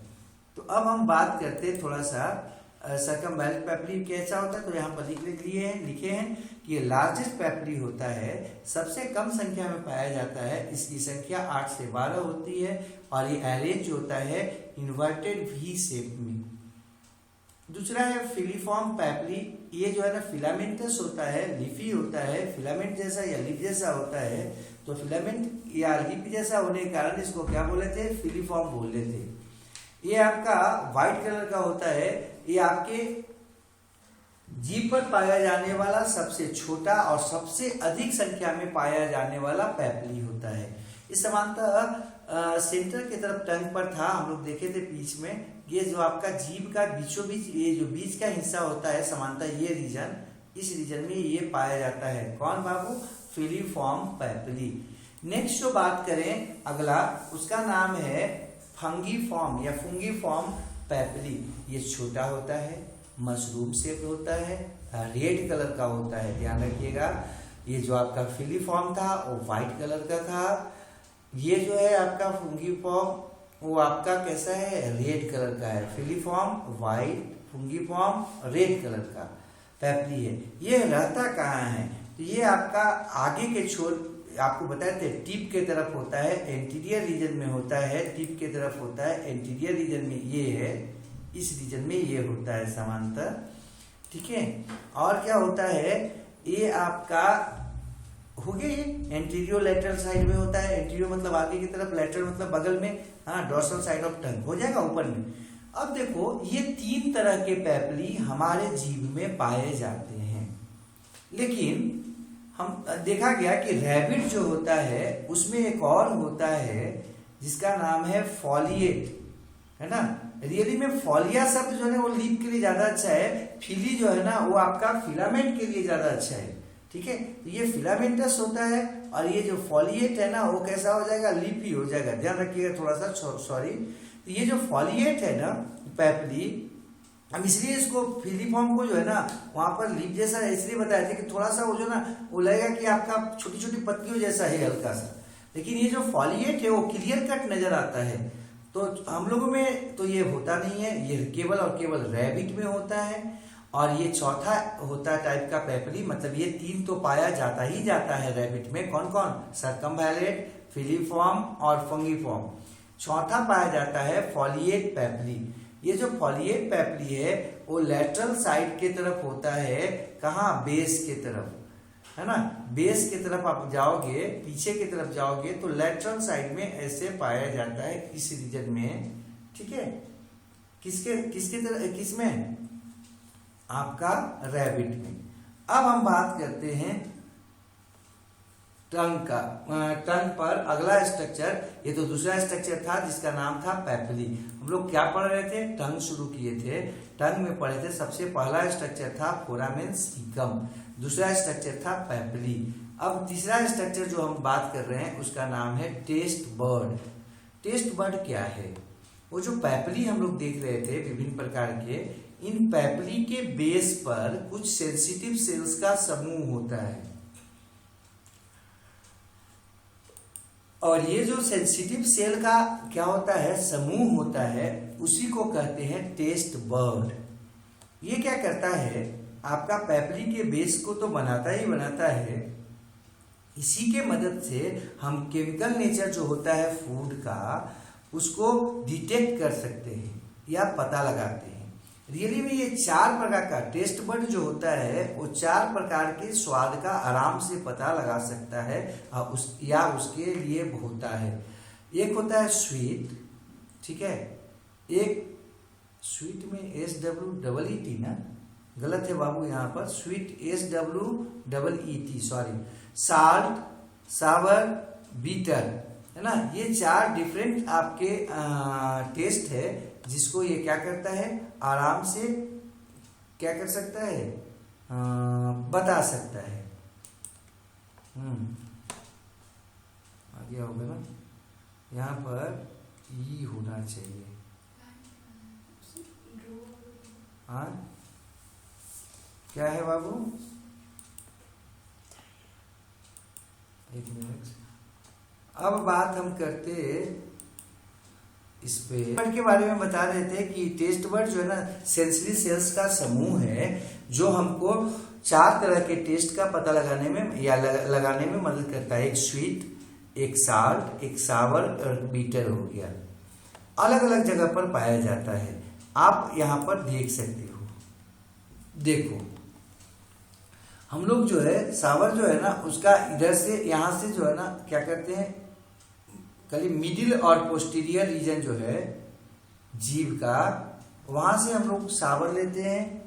तो अब हम बात करते हैं थोड़ा सा सरकम वैलेट पैपली कैसा होता है। तो यहाँ पर लिखे हैं कि ये लार्जेस्ट पैपली होता है, सबसे कम संख्या में पाया जाता है, इसकी संख्या 8 से 12 होती है, और ये अरेंज होता है इन्वर्टेड वी शेप में। दूसरा है फिलीफॉर्म पैपली, ये जो है ना फिलामेंटस होता है, लीफी होता है, फिलामेंट जैसा या लीफ जैसा होता है। तो फिलामेंट या लीफ जैसा होने के कारण इसको क्या बोले थे? फिलीफॉर्म बोले थे। ये आपका व्हाइट कलर का होता है, ये आपके जीभ पर पाया जाने वाला सबसे छोटा और सबसे अधिक संख्या में पाया जाने वाला पैपली होता है। इस समानतः सेंटर की तरफ टंग पर था, हम लोग देखे थे बीच में, ये जो आपका जीभ का बीचों बीच ये जो बीच का हिस्सा होता है समानतः ये रीजन, इस रीजन में ये पाया जाता है। कौन बाबू? फिलीफॉर्म पैपली। नेक्स्ट जो बात करें अगला, उसका नाम है फंगीफॉर्म या फंगीफॉर्म पैपली। ये छोटा होता है, मशरूम शेप होता है, रेड कलर का होता है, ध्यान रखिएगा। ये जो आपका फिलीफॉर्म था वो व्हाइट कलर का था, ये जो है आपका फंगीफॉर्म वो आपका कैसा है? रेड कलर का है। फिलीफॉर्म व्हाइट, फंगीफॉर्म रेड कलर का पैपली है। ये रहता कहाँ है? तो ये आपका आगे के छोर, आपको बताए थे टिप के तरफ होता है, एंटीरियर रीजन में होता है, टिप के तरफ होता है, एंटीरियर रीजन में ये है, इस रीजन में ये होता है समांतर। ठीक है, और क्या होता है? ये आपका हो गया, ये एंटीरियर लेटरल साइड में होता है, एंटीरियर मतलब आगे की तरफ, लेटरल मतलब बगल में, हाँ, डोर्सल साइड ऑफ टंग हो जाएगा ऊपर में। अब देखो ये 3 तरह के पैपली हमारे जीभ में पाए जाते हैं, लेकिन हम देखा गया कि रैबिट जो होता है उसमें एक और होता है जिसका नाम है फॉलिएट, है ना। रियली में फॉलिया शब्द जो है वो लीफ के लिए ज्यादा अच्छा है, फिली जो है ना वो आपका फिलामेंट के लिए ज्यादा अच्छा है। ठीक है, तो ये फिलामेंटस होता है, और ये जो फॉलिएट है ना वो कैसा हो जाएगा? लीफी हो जाएगा, ध्यान रखिएगा थोड़ा सा, सॉरी। तो ये जो फॉलिएट है ना पैपली, हम इसलिए इसको फिलीफॉर्म को जो है ना वहां पर लीफ जैसा इसलिए बताया था कि थोड़ा सा वो जो ना वो लगेगा कि आपका छोटी छोटी पत्तियों जैसा है हल्का सा, लेकिन ये जो फॉलिएट है वो क्लियर कट नजर आता है। तो हम लोगों में तो ये होता नहीं है, ये केवल और केवल रैबिट में होता है। और ये चौथा होता है टाइप का पैपली, मतलब ये 3 तो पाया जाता ही जाता है रैबिट में। कौन कौन? सरकमवैलेट, फिलीफॉर्म और फंगीफॉर्म। चौथा पाया जाता है फॉलिएट पैपली। ये जो फॉलिएट पैपली है वो लेटरल साइड के तरफ होता है, कहाँ? बेस के तरफ, है ना। बेस की तरफ आप जाओगे, पीछे की तरफ जाओगे तो लेटरल साइड में ऐसे पाया जाता है, इस रीजन में। ठीक है, किसके तरफ? किसमें? आपका रैबिट में। अब हम बात करते हैं टंग पर अगला स्ट्रक्चर, ये तो दूसरा स्ट्रक्चर था जिसका नाम था पैपिली। हम लोग क्या पढ़ रहे थे, टंग शुरू किए थे, टंग में पढ़े थे सबसे पहला स्ट्रक्चर था फोरामेन सीकम, दूसरा स्ट्रक्चर था पैपिली। अब तीसरा स्ट्रक्चर जो हम बात कर रहे हैं उसका नाम है टेस्ट बर्ड। टेस्ट बर्ड क्या है, वो जो पैपिली हम लोग देख रहे थे विभिन्न प्रकार के, इन पैपिली के बेस पर कुछ सेंसिटिव सेल्स का समूह होता है, और ये जो सेंसिटिव सेल का क्या होता है, समूह होता है, उसी को कहते हैं टेस्ट बर्ड। ये क्या करता है, आपका पैपिली के बेस को तो बनाता ही बनाता है, इसी के मदद से हम केमिकल नेचर जो होता है फूड का उसको डिटेक्ट कर सकते हैं या पता लगाते हैं। रियली में ये 4 प्रकार का टेस्ट बर्ड जो होता है वो 4 प्रकार के स्वाद का आराम से पता लगा सकता है या उसके लिए होता है। एक होता है स्वीट, ठीक है, एक स्वीट में SWEET ना, गलत है बाबू यहाँ पर, स्वीट SWEET सॉरी, साल्ट, सावर, बीटर, है ना। ये 4 डिफरेंट आपके टेस्ट है जिसको ये क्या करता है, आराम से क्या कर सकता है, बता सकता है। आगे होगा ना, यहाँ पर ई होना चाहिए, हाँ क्या है बाबू, एक मिनट। अब बात हम करते इस पे बर्ड के बारे में, बता रहे थे कि टेस्ट बर्ड जो है ना सेंसरी सेल्स का समूह है जो हमको 4 तरह के टेस्ट का पता लगाने में या लगाने में मदद करता है। एक स्वीट, एक साल्ट, एक सावर और बीटर हो गया, अलग अलग जगह पर पाया जाता है। आप यहाँ पर देख सकते हो, देखो हम लोग जो है सावर जो है ना उसका इधर से यहाँ से जो है ना क्या करते हैं, खाली मिडिल और पोस्टीरियर रीजन जो है जीभ का, वहां से हम लोग सावर लेते हैं।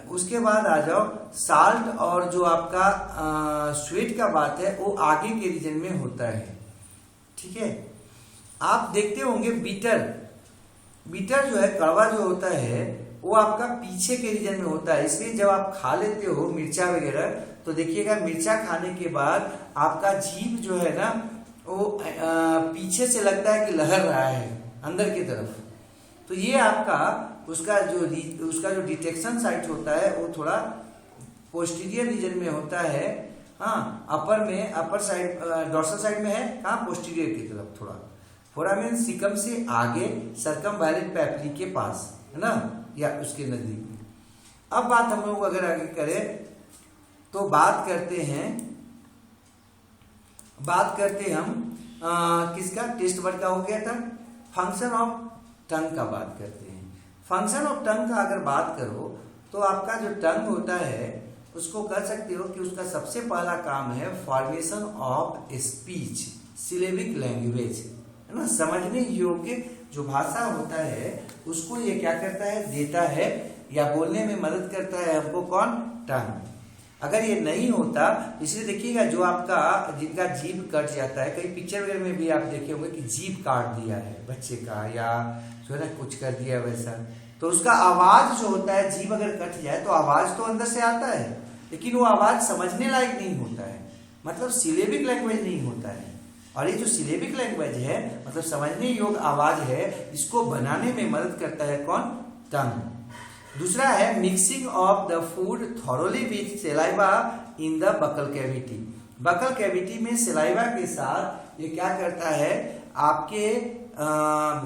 उसके बाद आ जाओ साल्ट, और जो आपका स्वीट का बात है वो आगे के रीजन में होता है, ठीक है। आप देखते होंगे बीटर, बीटर जो है कड़वा जो होता है वो आपका पीछे के रीजन में होता है, इसलिए जब आप खा लेते हो मिर्चा वगैरह तो देखिएगा मिर्चा खाने के बाद आपका जीभ जो है ना वो पीछे से लगता है कि लहर रहा है अंदर की तरफ। तो ये आपका उसका जो डिटेक्शन साइट होता है वो थोड़ा पोस्टीरियर रीजन में होता है। हाँ, अपर साइड डॉर्सल साइड में है, कहाँ, पोस्टीरियर की तरफ थोड़ा, फोरामेन सीकम से आगे सर्कमवैलेंट पैपिली के पास, है ना, या उसके नजदीक में। अब बात हम लोग अगर आगे करें तो बात करते हम किसका, टेस्ट बर्ड का हो गया था। फंक्शन ऑफ टंग का बात करते हैं। फंक्शन ऑफ टंग का अगर बात करो तो आपका जो टंग होता है उसको कह सकते हो कि उसका सबसे पहला काम है formation of speech, syllabic language, है ना, समझने योग्य जो भाषा होता है उसको ये क्या करता है, देता है या बोलने में मदद करता है हमको, कौन, टंग। अगर ये नहीं होता, इसलिए देखिएगा जो आपका जिनका जीभ कट जाता है, कई पिक्चर वगैरह में भी आप देखे होंगे कि जीभ काट दिया है बच्चे का या जो है ना कुछ कर दिया वैसा, तो उसका आवाज जो होता है, जीभ अगर कट जाए तो आवाज तो अंदर से आता है लेकिन वो आवाज समझने लायक नहीं होता है, मतलब सिलेबिक लैंग्वेज नहीं होता है। और ये जो सिलेबिक लैंग्वेज है मतलब समझने योग्य आवाज है, इसको बनाने में मदद करता है कौन, टंग। दूसरा है mixing of the food thoroughly with saliva in the buccal cavity. Buccal cavity में सेलाइवा के साथ ये क्या करता है, आपके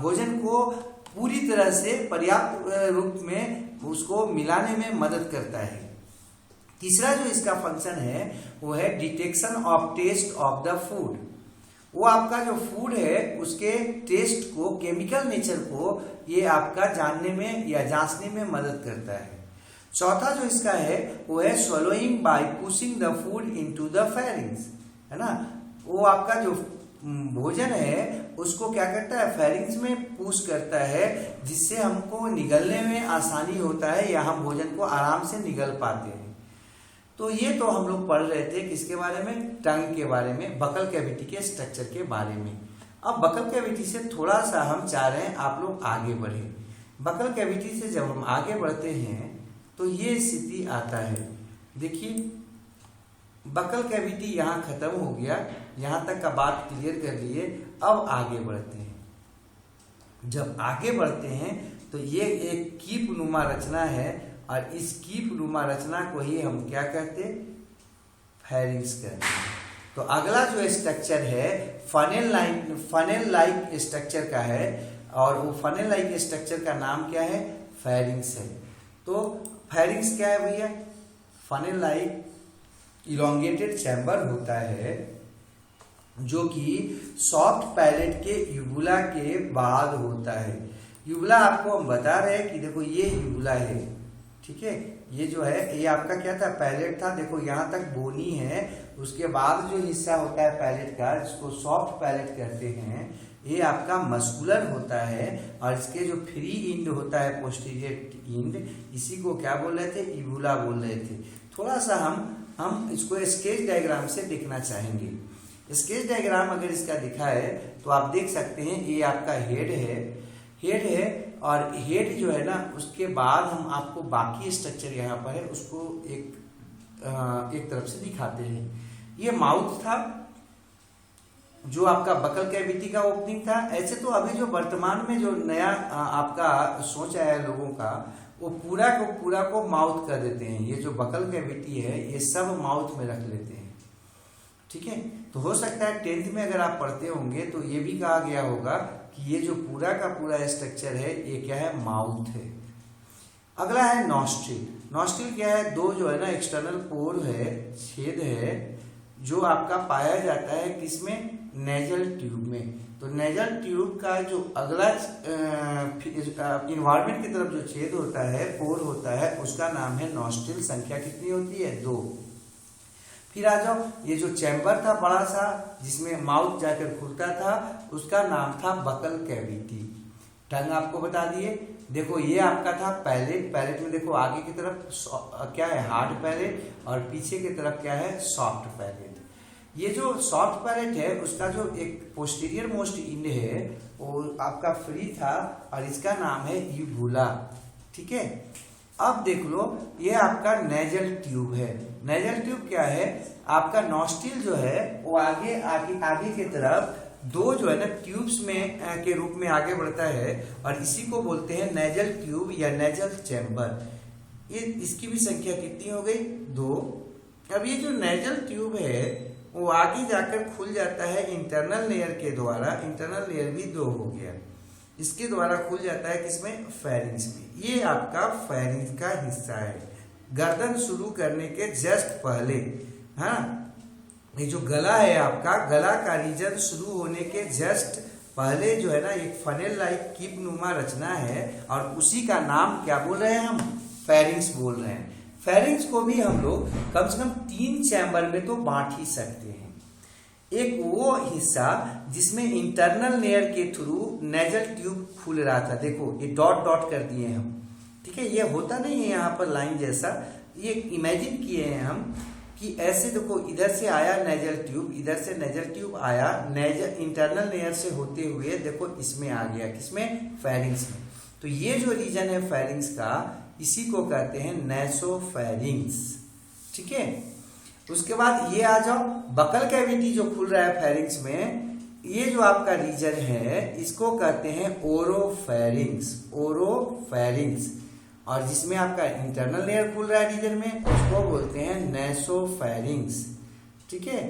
भोजन को पूरी तरह से पर्याप्त रूप में उसको मिलाने में मदद करता है। तीसरा जो इसका फंक्शन है वो है detection of taste of the food. वो आपका जो फूड है उसके टेस्ट को, केमिकल नेचर को ये आपका जानने में या जांचने में मदद करता है। चौथा जो इसका है वो है swallowing bye pushing the food into the pharynx, है ना। वो आपका जो भोजन है उसको क्या करता है, फेरिंग्स में पुश करता है, जिससे हमको निगलने में आसानी होता है या हम भोजन को आराम से निगल पाते हैं। तो ये तो हम लोग पढ़ रहे थे किसके बारे में, टंग के बारे में, बकल कैविटी के स्ट्रक्चर के बारे में। अब बकल कैविटी से थोड़ा सा हम चाह रहे हैं आप लोग आगे बढ़े। बकल कैविटी से जब हम आगे बढ़ते हैं तो ये स्थिति आता है। देखिए बकल कैविटी यहाँ खत्म हो गया, यहाँ तक का बात क्लियर कर लिए। अब आगे बढ़ते हैं। जब आगे बढ़ते हैं तो ये एक कीप नुमा रचना है और इस कीप नुमा रचना को ही हम क्या कहते हैं, फेरिंग्स कहते हैं। तो अगला जो स्ट्रक्चर है फनेल लाइक स्ट्रक्चर का है और वो फनेल लाइक स्ट्रक्चर का नाम क्या है, फेरिंग्स है। तो फेरिंग्स क्या है भैया, फनेल लाइक इलोंगेटेड चैम्बर होता है जो कि सॉफ्ट पैलेट के यूबुला के बाद होता है। यूबुला आपको हम बता रहे हैं कि देखो ये यूबुला है, ठीक है। ये जो है ये आपका क्या था, पैलेट था। देखो यहाँ तक बोनी है, उसके बाद जो हिस्सा होता है पैलेट का जिसको सॉफ्ट पैलेट कहते हैं, ये आपका मस्कुलर होता है और इसके जो फ्री इंड होता है पोस्टीरियर इंड, इसी को क्या बोल रहे थे, यूबुला बोल रहे थे। थोड़ा सा हम इसको स्केच डायग्राम से देखना चाहेंगे। स्केच डायग्राम अगर इसका दिखा है तो आप देख सकते हैं ये आपका हेड है और हेड जो है ना उसके बाद हम आपको बाकी स्ट्रक्चर यहाँ पर है उसको एक तरफ से दिखाते हैं। ये माउथ था जो आपका बकल कैविटी का ओपनिंग था। ऐसे तो अभी जो वर्तमान में जो नया आपका सोच आया है लोगों का, वो पूरा को माउथ कर देते हैं। ये जो बकल कैविटी है ये सब माउथ में रख लेते हैं, ठीक है। तो हो सकता है 10th में अगर आप पढ़ते होंगे तो ये भी कहा गया होगा कि ये जो पूरा का पूरा स्ट्रक्चर है ये क्या है, माउथ है। अगला है नॉस्ट्रिल। नॉस्ट्रिल क्या है, दो जो है ना एक्सटर्नल पोर है, छेद है, जो आपका पाया जाता है किसमें, नेजल ट्यूब में। तो नेजल ट्यूब का जो अगला इन्वायरमेंट की तरफ जो छेद होता है, पोर होता है, उसका नाम है नॉस्ट्रिल। संख्या कितनी होती है, 2। फिर आ जाओ, ये जो चैम्बर था बड़ा सा जिसमें माउथ जाकर खुलता था, उसका नाम था बकल कैविटी। टंग आपको बता दिए। देखो ये आपका था पैलेट में देखो आगे की तरफ क्या है, हार्ड पैलेट और पीछे की तरफ क्या है, सॉफ्ट पैलेट। ये जो सॉफ्ट पैलेट है उसका जो एक पोस्टीरियर मोस्ट इंड है वो आपका फ्री था और इसका नाम है यूबुला, ठीक है। अब देख लो ये आपका नेजल ट्यूब है। नेजल ट्यूब क्या है, आपका नॉस्ट्रिल जो है वो आगे की तरफ दो जो है ना ट्यूब्स में के रूप में आगे बढ़ता है और इसी को बोलते हैं नेजल ट्यूब या नेजल चैम्बर। ये इसकी भी संख्या कितनी हो गई, 2। अब ये जो नेजल ट्यूब है वो आगे जाकर खुल जाता है इंटरनल लेयर के द्वारा। इंटरनल लेयर भी 2 हो गया, इसके द्वारा खुल जाता है किसमें, फेरिंग्स में। ये आपका फेरिंग्स का हिस्सा है। गर्दन शुरू करने के जस्ट पहले, हाँ, ये जो गला है आपका, गला का रीजन शुरू होने के जस्ट पहले जो है ना एक फनेल लाइक कीप नुमा रचना है और उसी का नाम क्या बोल रहे हैं हम, फेरिंग्स बोल रहे हैं। फेरिंग्स को भी हम लोग कम से कम 3 चैम्बर में तो बांट ही सकते हैं। एक वो हिस्सा जिसमें इंटरनल लेयर के थ्रू नेजल ट्यूब खुल रहा था, देखो ये डॉट डॉट कर दिए हम, ठीक है। ये होता नहीं है यहाँ पर लाइन जैसा, ये इमेजिन किए हैं हम कि ऐसे देखो इधर से आया नेजल ट्यूब, इधर से नेजल ट्यूब आया, नेजल इंटरनल लेयर से होते हुए देखो इसमें आ गया, किसमें, फेरिंग्स में। तो ये जो रीजन है फेरिंग्स का, इसी को कहते हैं नेसोफेरिंग्स, ठीक है। उसके बाद ये आ जाओ, बकल कैविटी जो खुल रहा है फेरिंग्स में, ये जो आपका रीजन है इसको कहते हैं ओरोफेरिंग्स। ओरोफेरिंग्स, और जिसमें आपका इंटरनल लेयर खुल रहा है रीजन में उसको बोलते हैं नेसोफेरिंग्स, ठीक है।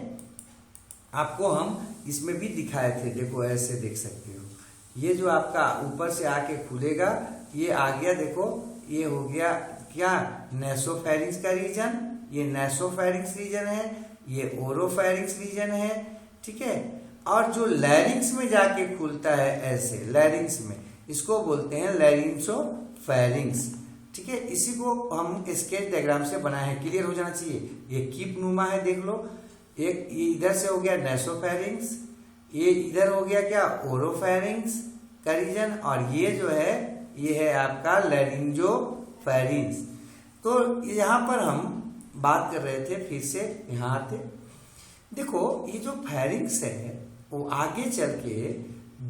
आपको हम इसमें भी दिखाए थे, देखो ऐसे देख सकते हो। ये जो आपका ऊपर से आके खुलेगा, ये आ गया, देखो ये हो गया क्या, नेसोफेरिंग्स का रीजन। ये नेसोफेरिंग्स रीजन है, ये ओरोफेरिंग्स रीजन है, ठीक है। और जो लैरिंग्स में जाके खुलता है ऐसे, लैरिंग्स में, इसको बोलते हैं लैरिंगोफेरिंग्स, ठीक है। इसी को हम स्केच डायग्राम से बनाए हैं, क्लियर हो जाना चाहिए। ये कीप नुमा है, देख लो, एक ये इधर से हो गया नेसोफेरिंग्स, ये इधर हो गया क्या, ओरोफेरिंग्स का रीजन, और ये जो है ये है आपका लैरिंगोफेरिंग्स। तो यहाँ पर हम बात कर रहे थे, फिर से यहाँ आते। देखो ये जो फेरिंग्स है वो आगे चल के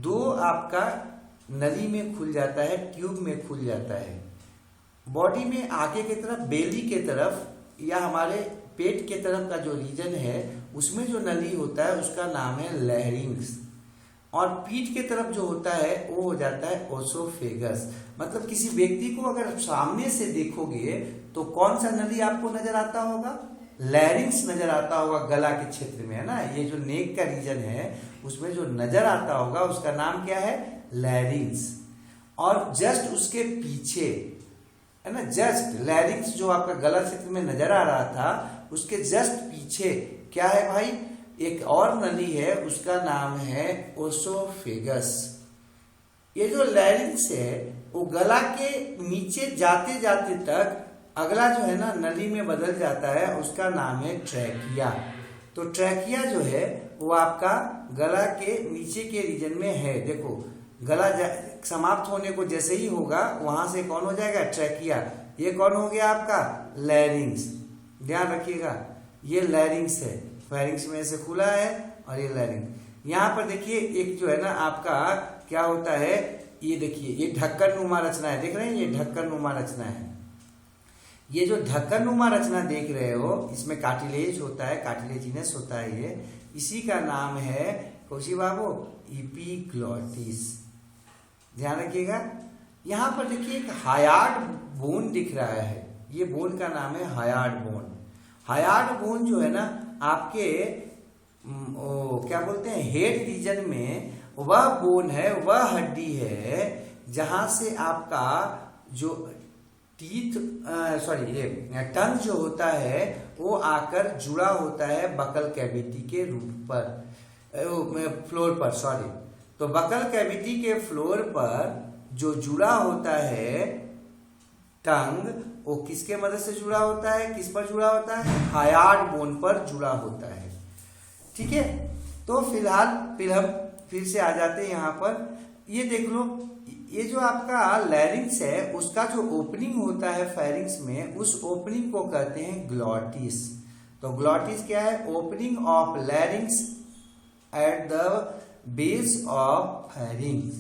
दो आपका नली में खुल जाता है, ट्यूब में खुल जाता है। बॉडी में आगे की तरफ, बेली के तरफ या हमारे पेट के तरफ का जो रीजन है उसमें जो नली होता है उसका नाम है लैरिंग्स, और पीठ के तरफ जो होता है वो हो जाता है ओसोफेगस। मतलब किसी व्यक्ति को अगर सामने से देखोगे तो कौन सा नली आपको नजर आता होगा? लैरिंग्स नजर आता होगा, गला के क्षेत्र में, है ना। ये जो नेक का रीजन है उसमें जो नजर आता होगा उसका नाम क्या है? लैरिंग्स। और जस्ट उसके पीछे, है ना, जस्ट लैरिंग्स जो आपका गला क्षेत्र में नजर आ रहा था उसके जस्ट पीछे क्या है भाई? एक और नली है, उसका नाम है ओसोफेगस। ये जो लैरिंग्स है वो गला के नीचे जाते जाते तक अगला जो है ना नली में बदल जाता है, उसका नाम है ट्रैकिया। तो ट्रैकिया जो है वो आपका गला के नीचे के रीजन में है। देखो गला समाप्त होने को जैसे ही होगा वहां से कौन हो जाएगा? ट्रैकिया। ये कौन हो गया आपका? लैरिंग्स। ध्यान रखिएगा ये लैरिंग्स है, फेरिंग्स में से खुला है और ये लैरिंग्स। यहाँ पर देखिए एक जो है ना आपका क्या होता है, ये देखिए ये ढक्कन नुमा रचना है, देख रहे हैं, ये ढक्कन नुमा रचना है। ये जो ढक्कन नुमा रचना देख रहे हो इसमें कार्टिलेज होता है, कार्टिलेजिनस होता है ये, इसी का नाम है कौशी बाबू? एपिग्लॉटिस। ध्यान रखिएगा। यहाँ पर देखिए एक हायार्ड बोन दिख रहा है, ये बोन का नाम है हायार्ड बोन। हायार्ड बोन जो है ना आपके क्या बोलते हैं, हेड रीजन में वह बोन है, वह हड्डी है जहां से आपका जो टीथ ये टंग जो होता है वो आकर जुड़ा होता है बकल कैविटी के रूट पर, फ्लोर पर, सॉरी। तो बकल कैविटी के फ्लोर पर जो जुड़ा होता है टंग, वो किसके मदद से जुड़ा होता है? किस पर जुड़ा होता है? हायार्ड बोन पर जुड़ा होता है। ठीक है, तो फिलहाल फिर से आ जाते हैं यहाँ पर। ये देख लो, ये जो आपका लैरिंग्स है उसका जो ओपनिंग होता है फेरिंग्स में, उस ओपनिंग को कहते हैं ग्लॉटिस। तो ग्लॉटिस क्या है? Opening of लैरिंग्स at the base of pharynx.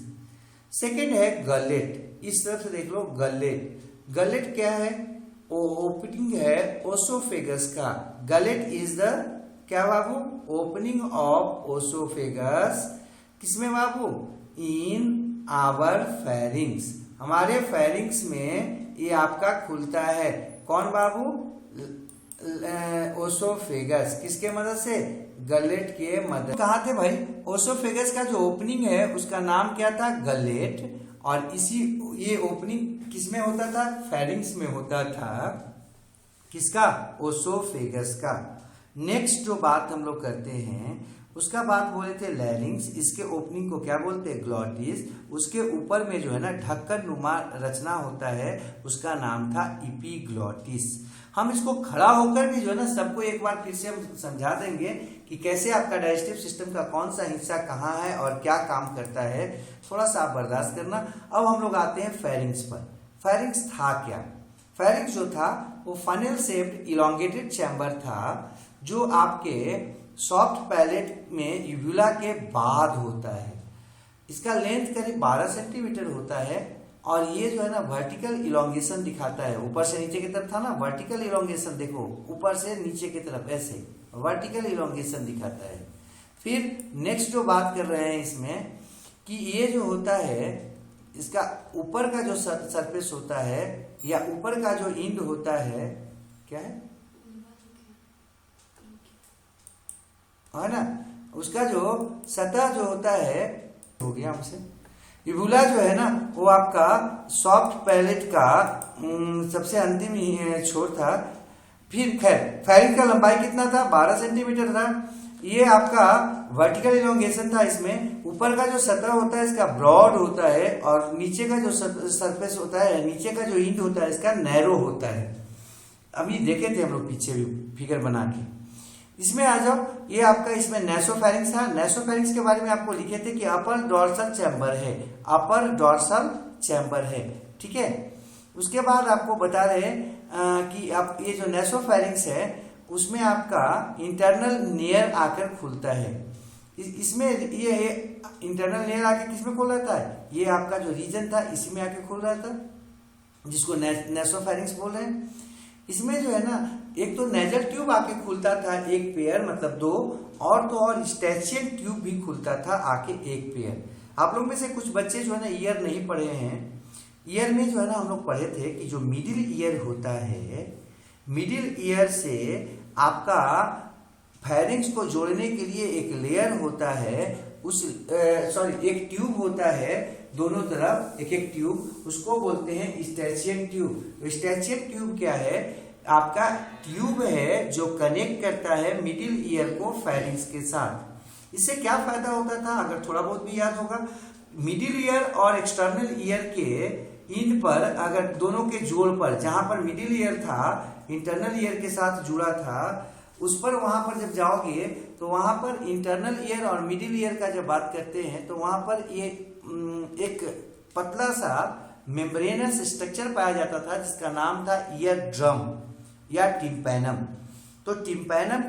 Second है गलेट, इस तरफ से देख लो गलेट। गलेट क्या है? ओपनिंग है ओसोफेगस का। गलेट इज द क्या बाबू? Opening of oesophagus. किसमें बाबू? इन आवर फेरिंग्स, हमारे फेरिंग्स में ये आपका खुलता है। कौन बाबू? ओसोफेगस। किसके मदद से? गलेट के मदद। कहा थे भाई? ओसोफेगस का जो ओपनिंग है उसका नाम क्या था? गलेट। और ये ओपनिंग किसमें होता था? फेरिंग्स में होता था। किसका? ओसोफेगस का। नेक्स्ट जो बात हम लोग करते हैं उसका बात बोले थे लैरिंग्स, इसके ओपनिंग को क्या बोलते हैं? ग्लॉटिस। उसके ऊपर में जो है ना ढक्कन नुमा रचना होता है उसका नाम था एपिग्लॉटिस। हम इसको खड़ा होकर भी जो है ना सबको एक बार फिर से हम समझा देंगे कि कैसे आपका डाइजेस्टिव सिस्टम का कौन सा हिस्सा कहाँ है और क्या काम करता है। थोड़ा सा आप बर्दाश्त करना। अब हम लोग आते हैं फेरिंग्स पर। फेरिंग्स था क्या? फेरिंग्स जो था वो फनेल शेप्ड इलोंगेटेड चैम्बर था जो आपके सॉफ्ट पैलेट में यूबुला के बाद होता है। इसका लेंथ करीब 12 सेंटीमीटर होता है और ये जो है ना वर्टिकल इलोंगेशन दिखाता है। ऊपर से नीचे की तरफ था ना वर्टिकल इलोंगेशन, देखो ऊपर से नीचे की तरफ ऐसे वर्टिकल इलोंगेशन दिखाता है। फिर नेक्स्ट जो बात कर रहे हैं इसमें कि ये जो होता है इसका ऊपर का जो सरफेस होता है या ऊपर का जो इंड होता है क्या है ना, उसका जो सतह जो होता है, हो गया हमसे, यूबुला जो है ना वो आपका सॉफ्ट पैलेट का सबसे अंतिम छोर था। फिर खैर फेरिंग्स का लंबाई कितना था? 12 सेंटीमीटर था। ये आपका वर्टिकल इलोंगेशन था। इसमें ऊपर का जो सतह होता है इसका ब्रॉड होता है और नीचे का जो सरफेस होता है, नीचे का जो इंड होता है इसका नैरो होता है। अभी देखे थे हम लोग पीछे भी फिगर बना के। इसमें आ जाओ, ये आपका इसमें नेसोफेरिंग्स था। नेसोफेरिंग्स के बारे में आपको लिखे थे कि अपर डॉर्सल चैम्बर है, अपर डॉर्सल चैम्बर है। ठीक है, उसके बाद आपको बता रहे हैं कि आप ये जो नेसोफेरिंक्स है उसमें आपका इंटरनल लेयर आकर खुलता है। इसमें ये इंटरनल लेयर आके किसमें खुल रहता है, ये आपका जो रीजन था इसी में आके खुल रहा था, जिसको नेसोफेरिंक्स बोल रहे हैं। इसमें जो है ना एक तो नेजल ट्यूब आके खुलता था एक पेयर, मतलब दो, और तो और स्टैचियल ट्यूब भी खुलता था आके एक पेयर। आप लोग में से कुछ बच्चे जो है ना ईयर नहीं पढ़े हैं, ईयर में जो है ना हम लोग पढ़े थे कि जो मिडिल ईयर होता है, मिडिल ईयर से आपका फेरिंक्स को जोड़ने के लिए एक लेयर होता है, उस एक ट्यूब होता है दोनों तरफ, एक एक ट्यूब, उसको बोलते हैं स्टैचियल ट्यूब। स्टैचियल ट्यूब क्या है, आपका ट्यूब है जो कनेक्ट करता है मिडिल ईयर को फेरिंक्स के साथ। इससे क्या फायदा होता था, अगर थोड़ा बहुत भी याद होगा, मिडिल ईयर और एक्सटर्नल ईयर के इन पर, अगर दोनों के जोड़ पर, जहां पर मिडिल ईयर था इंटरनल ईयर के साथ जुड़ा था, उस पर वहां पर जब जाओगे तो वहां पर इंटरनल ईयर और मिडिल ईयर का जब बात करते हैं तो वहां पर ये एक पतला सा मेम्ब्रेनस स्ट्रक्चर पाया जाता था जिसका नाम था ईयर ड्रम या टिम्पैनम। तो टिम्पैनम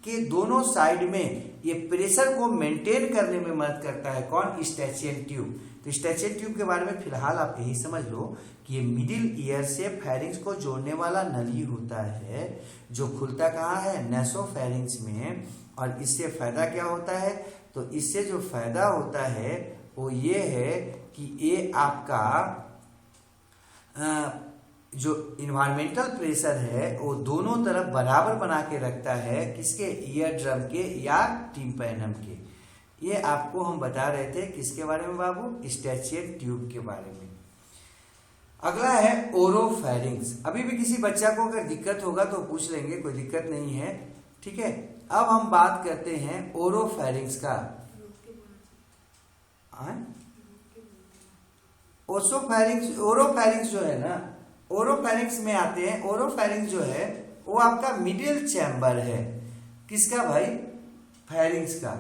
के दोनों साइड में ये प्रेशर को मेंटेन करने में मदद करता है कौन, स्टैचियल ट्यूब। तो स्टैचियल ट्यूब के बारे में फिलहाल आप यही समझ लो कि ये मिडिल ईयर से फेरिंक्स को जोड़ने वाला नली होता है जो खुलता कहाँ है, नेसोफेरिंक्स में। और इससे फायदा क्या होता है, तो इससे जो फायदा होता है वो ये है कि ये आपका जो इन्वायरमेंटल प्रेशर है वो दोनों तरफ बराबर बना के रखता है, किसके, ईयर ड्रम के या टिम्पैनम के। ये आपको हम बता रहे थे किसके बारे में बाबू, स्टैचियल ट्यूब के बारे में। अगला है ओरोफेरिंक्स। अभी भी किसी बच्चा को अगर दिक्कत होगा तो पूछ लेंगे, कोई दिक्कत नहीं है, ठीक है। अब हम बात करते हैं ओरोफेरिंक्स का। ओरोफेरिंक्स जो है ना, ओरोफेरिंक्स में आते हैं। ओरोफेरिंक्स जो है वो आपका मिडिल चैम्बर है, किसका भाई, फेरिंक्स का।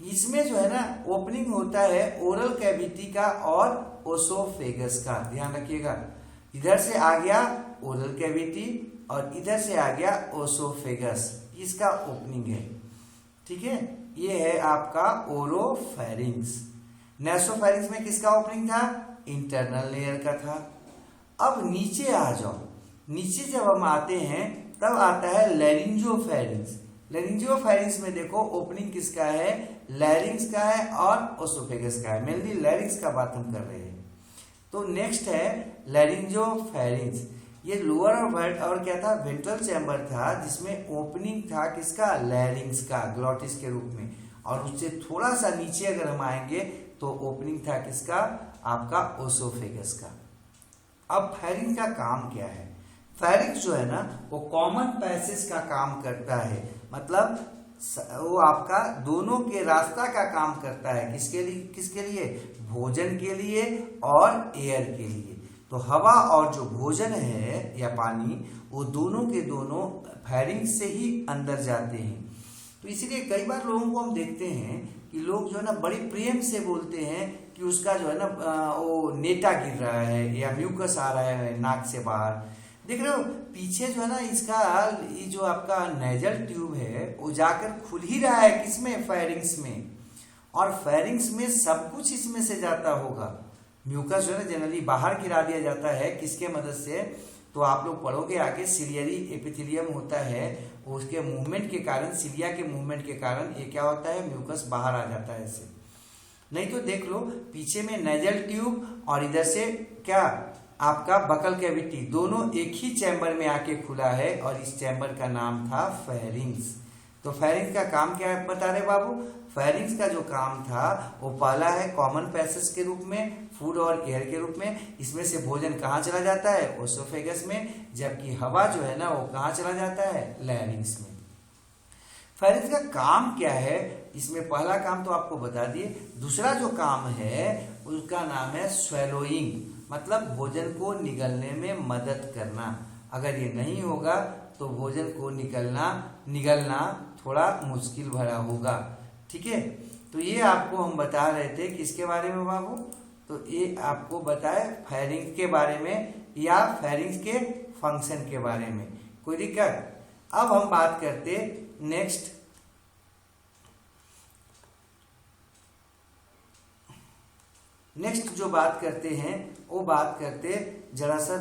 इसमें जो है ना ओपनिंग होता है ओरल कैविटी का और ओसोफेगस का, ध्यान रखिएगा। इधर से आ गया ओरल कैविटी और इधर से आ गया ओसोफेगस, इसका ओपनिंग है, ठीक है। ये है आपका ओरोफेरिंक्स। नेसोफेरिंक्स में किसका ओपनिंग था, इंटरनल लेयर का था। अब नीचे आ जाओ, नीचे जब हम आते हैं तब आता है लैरिंजोफेरिंक्स। लैरिंजोफेरिंक्स में देखो ओपनिंग किसका है, लैरिंक्स का है और ओसोफेगस का है। मेनली लैरिंक्स का बात हम कर रहे हैं। तो नेक्स्ट है लैरिंजोफेरिंक्स। ये लोअर और क्या था, वेंट्रल चैम्बर था जिसमें ओपनिंग था किसका, लैरिंक्स का, ग्लॉटिस के रूप में। और उससे थोड़ा सा नीचे अगर हम आएंगे तो ओपनिंग था किसका, आपका ओसोफेगस का। अब फेरिंक्स का काम क्या है, फेरिंक्स जो है ना वो कॉमन पैसेज का काम करता है, मतलब वो आपका दोनों के रास्ता का काम करता है, किसके लिए, भोजन के लिए और एयर के लिए। तो हवा और जो भोजन है या पानी, वो दोनों के दोनों फेरिंक्स से ही अंदर जाते हैं। तो इसीलिए कई बार लोगों को हम देखते हैं कि लोग जो है ना बड़ी प्रेम से बोलते हैं कि उसका जो है ना वो नेटा गिर रहा है या म्यूकस आ रहा है नाक से बाहर। देख रहे हो पीछे जो है ना इसका ये जो आपका नेजल ट्यूब है वो जाकर खुल ही रहा है, किसमें, फेरिंक्स में। और फेरिंक्स में सब कुछ इसमें से जाता होगा। म्यूकस जो है ना जनरली बाहर गिरा दिया जाता है, किसके मदद से, तो आप लोग पढ़ोगे आगे, सिलियरी एपिथेलियम होता है, उसके मूवमेंट के कारण, सिलिया के मूवमेंट के कारण ये क्या होता है, म्यूकस बाहर आ जाता है इससे। नहीं तो देख लो पीछे में नेजल ट्यूब और इधर से क्या, आपका बकल कैविटी, दोनों एक ही चैम्बर में आके खुला है और इस चैम्बर का नाम था फेरिंक्स। तो फेरिंक्स का काम क्या है बता रहे बाबू, फेरिंक्स का जो काम था वो पहला है कॉमन पैसेज के रूप में, फूड और एयर के रूप में। इसमें से भोजन कहाँ चला जाता है, ओसोफेगस में, जबकि हवा जो है ना वो कहाँ चला जाता है, लैरिंक्स में। फेरिंक्स का काम क्या है, इसमें पहला काम तो आपको बता दिए। दूसरा जो काम है उसका नाम है स्वेलोइंग, मतलब भोजन को निगलने में मदद करना। अगर ये नहीं होगा तो भोजन को निगलना थोड़ा मुश्किल भरा होगा, ठीक है। तो ये आपको हम बता रहे थे किसके बारे में बाबू, तो ये आपको बताए फेरिंग्स के बारे में या फेरिंग्स के फंक्शन के बारे में। कोई दिक्कत? अब हम बात करते नेक्स्ट जो बात करते हैं वो बात करते जरा सा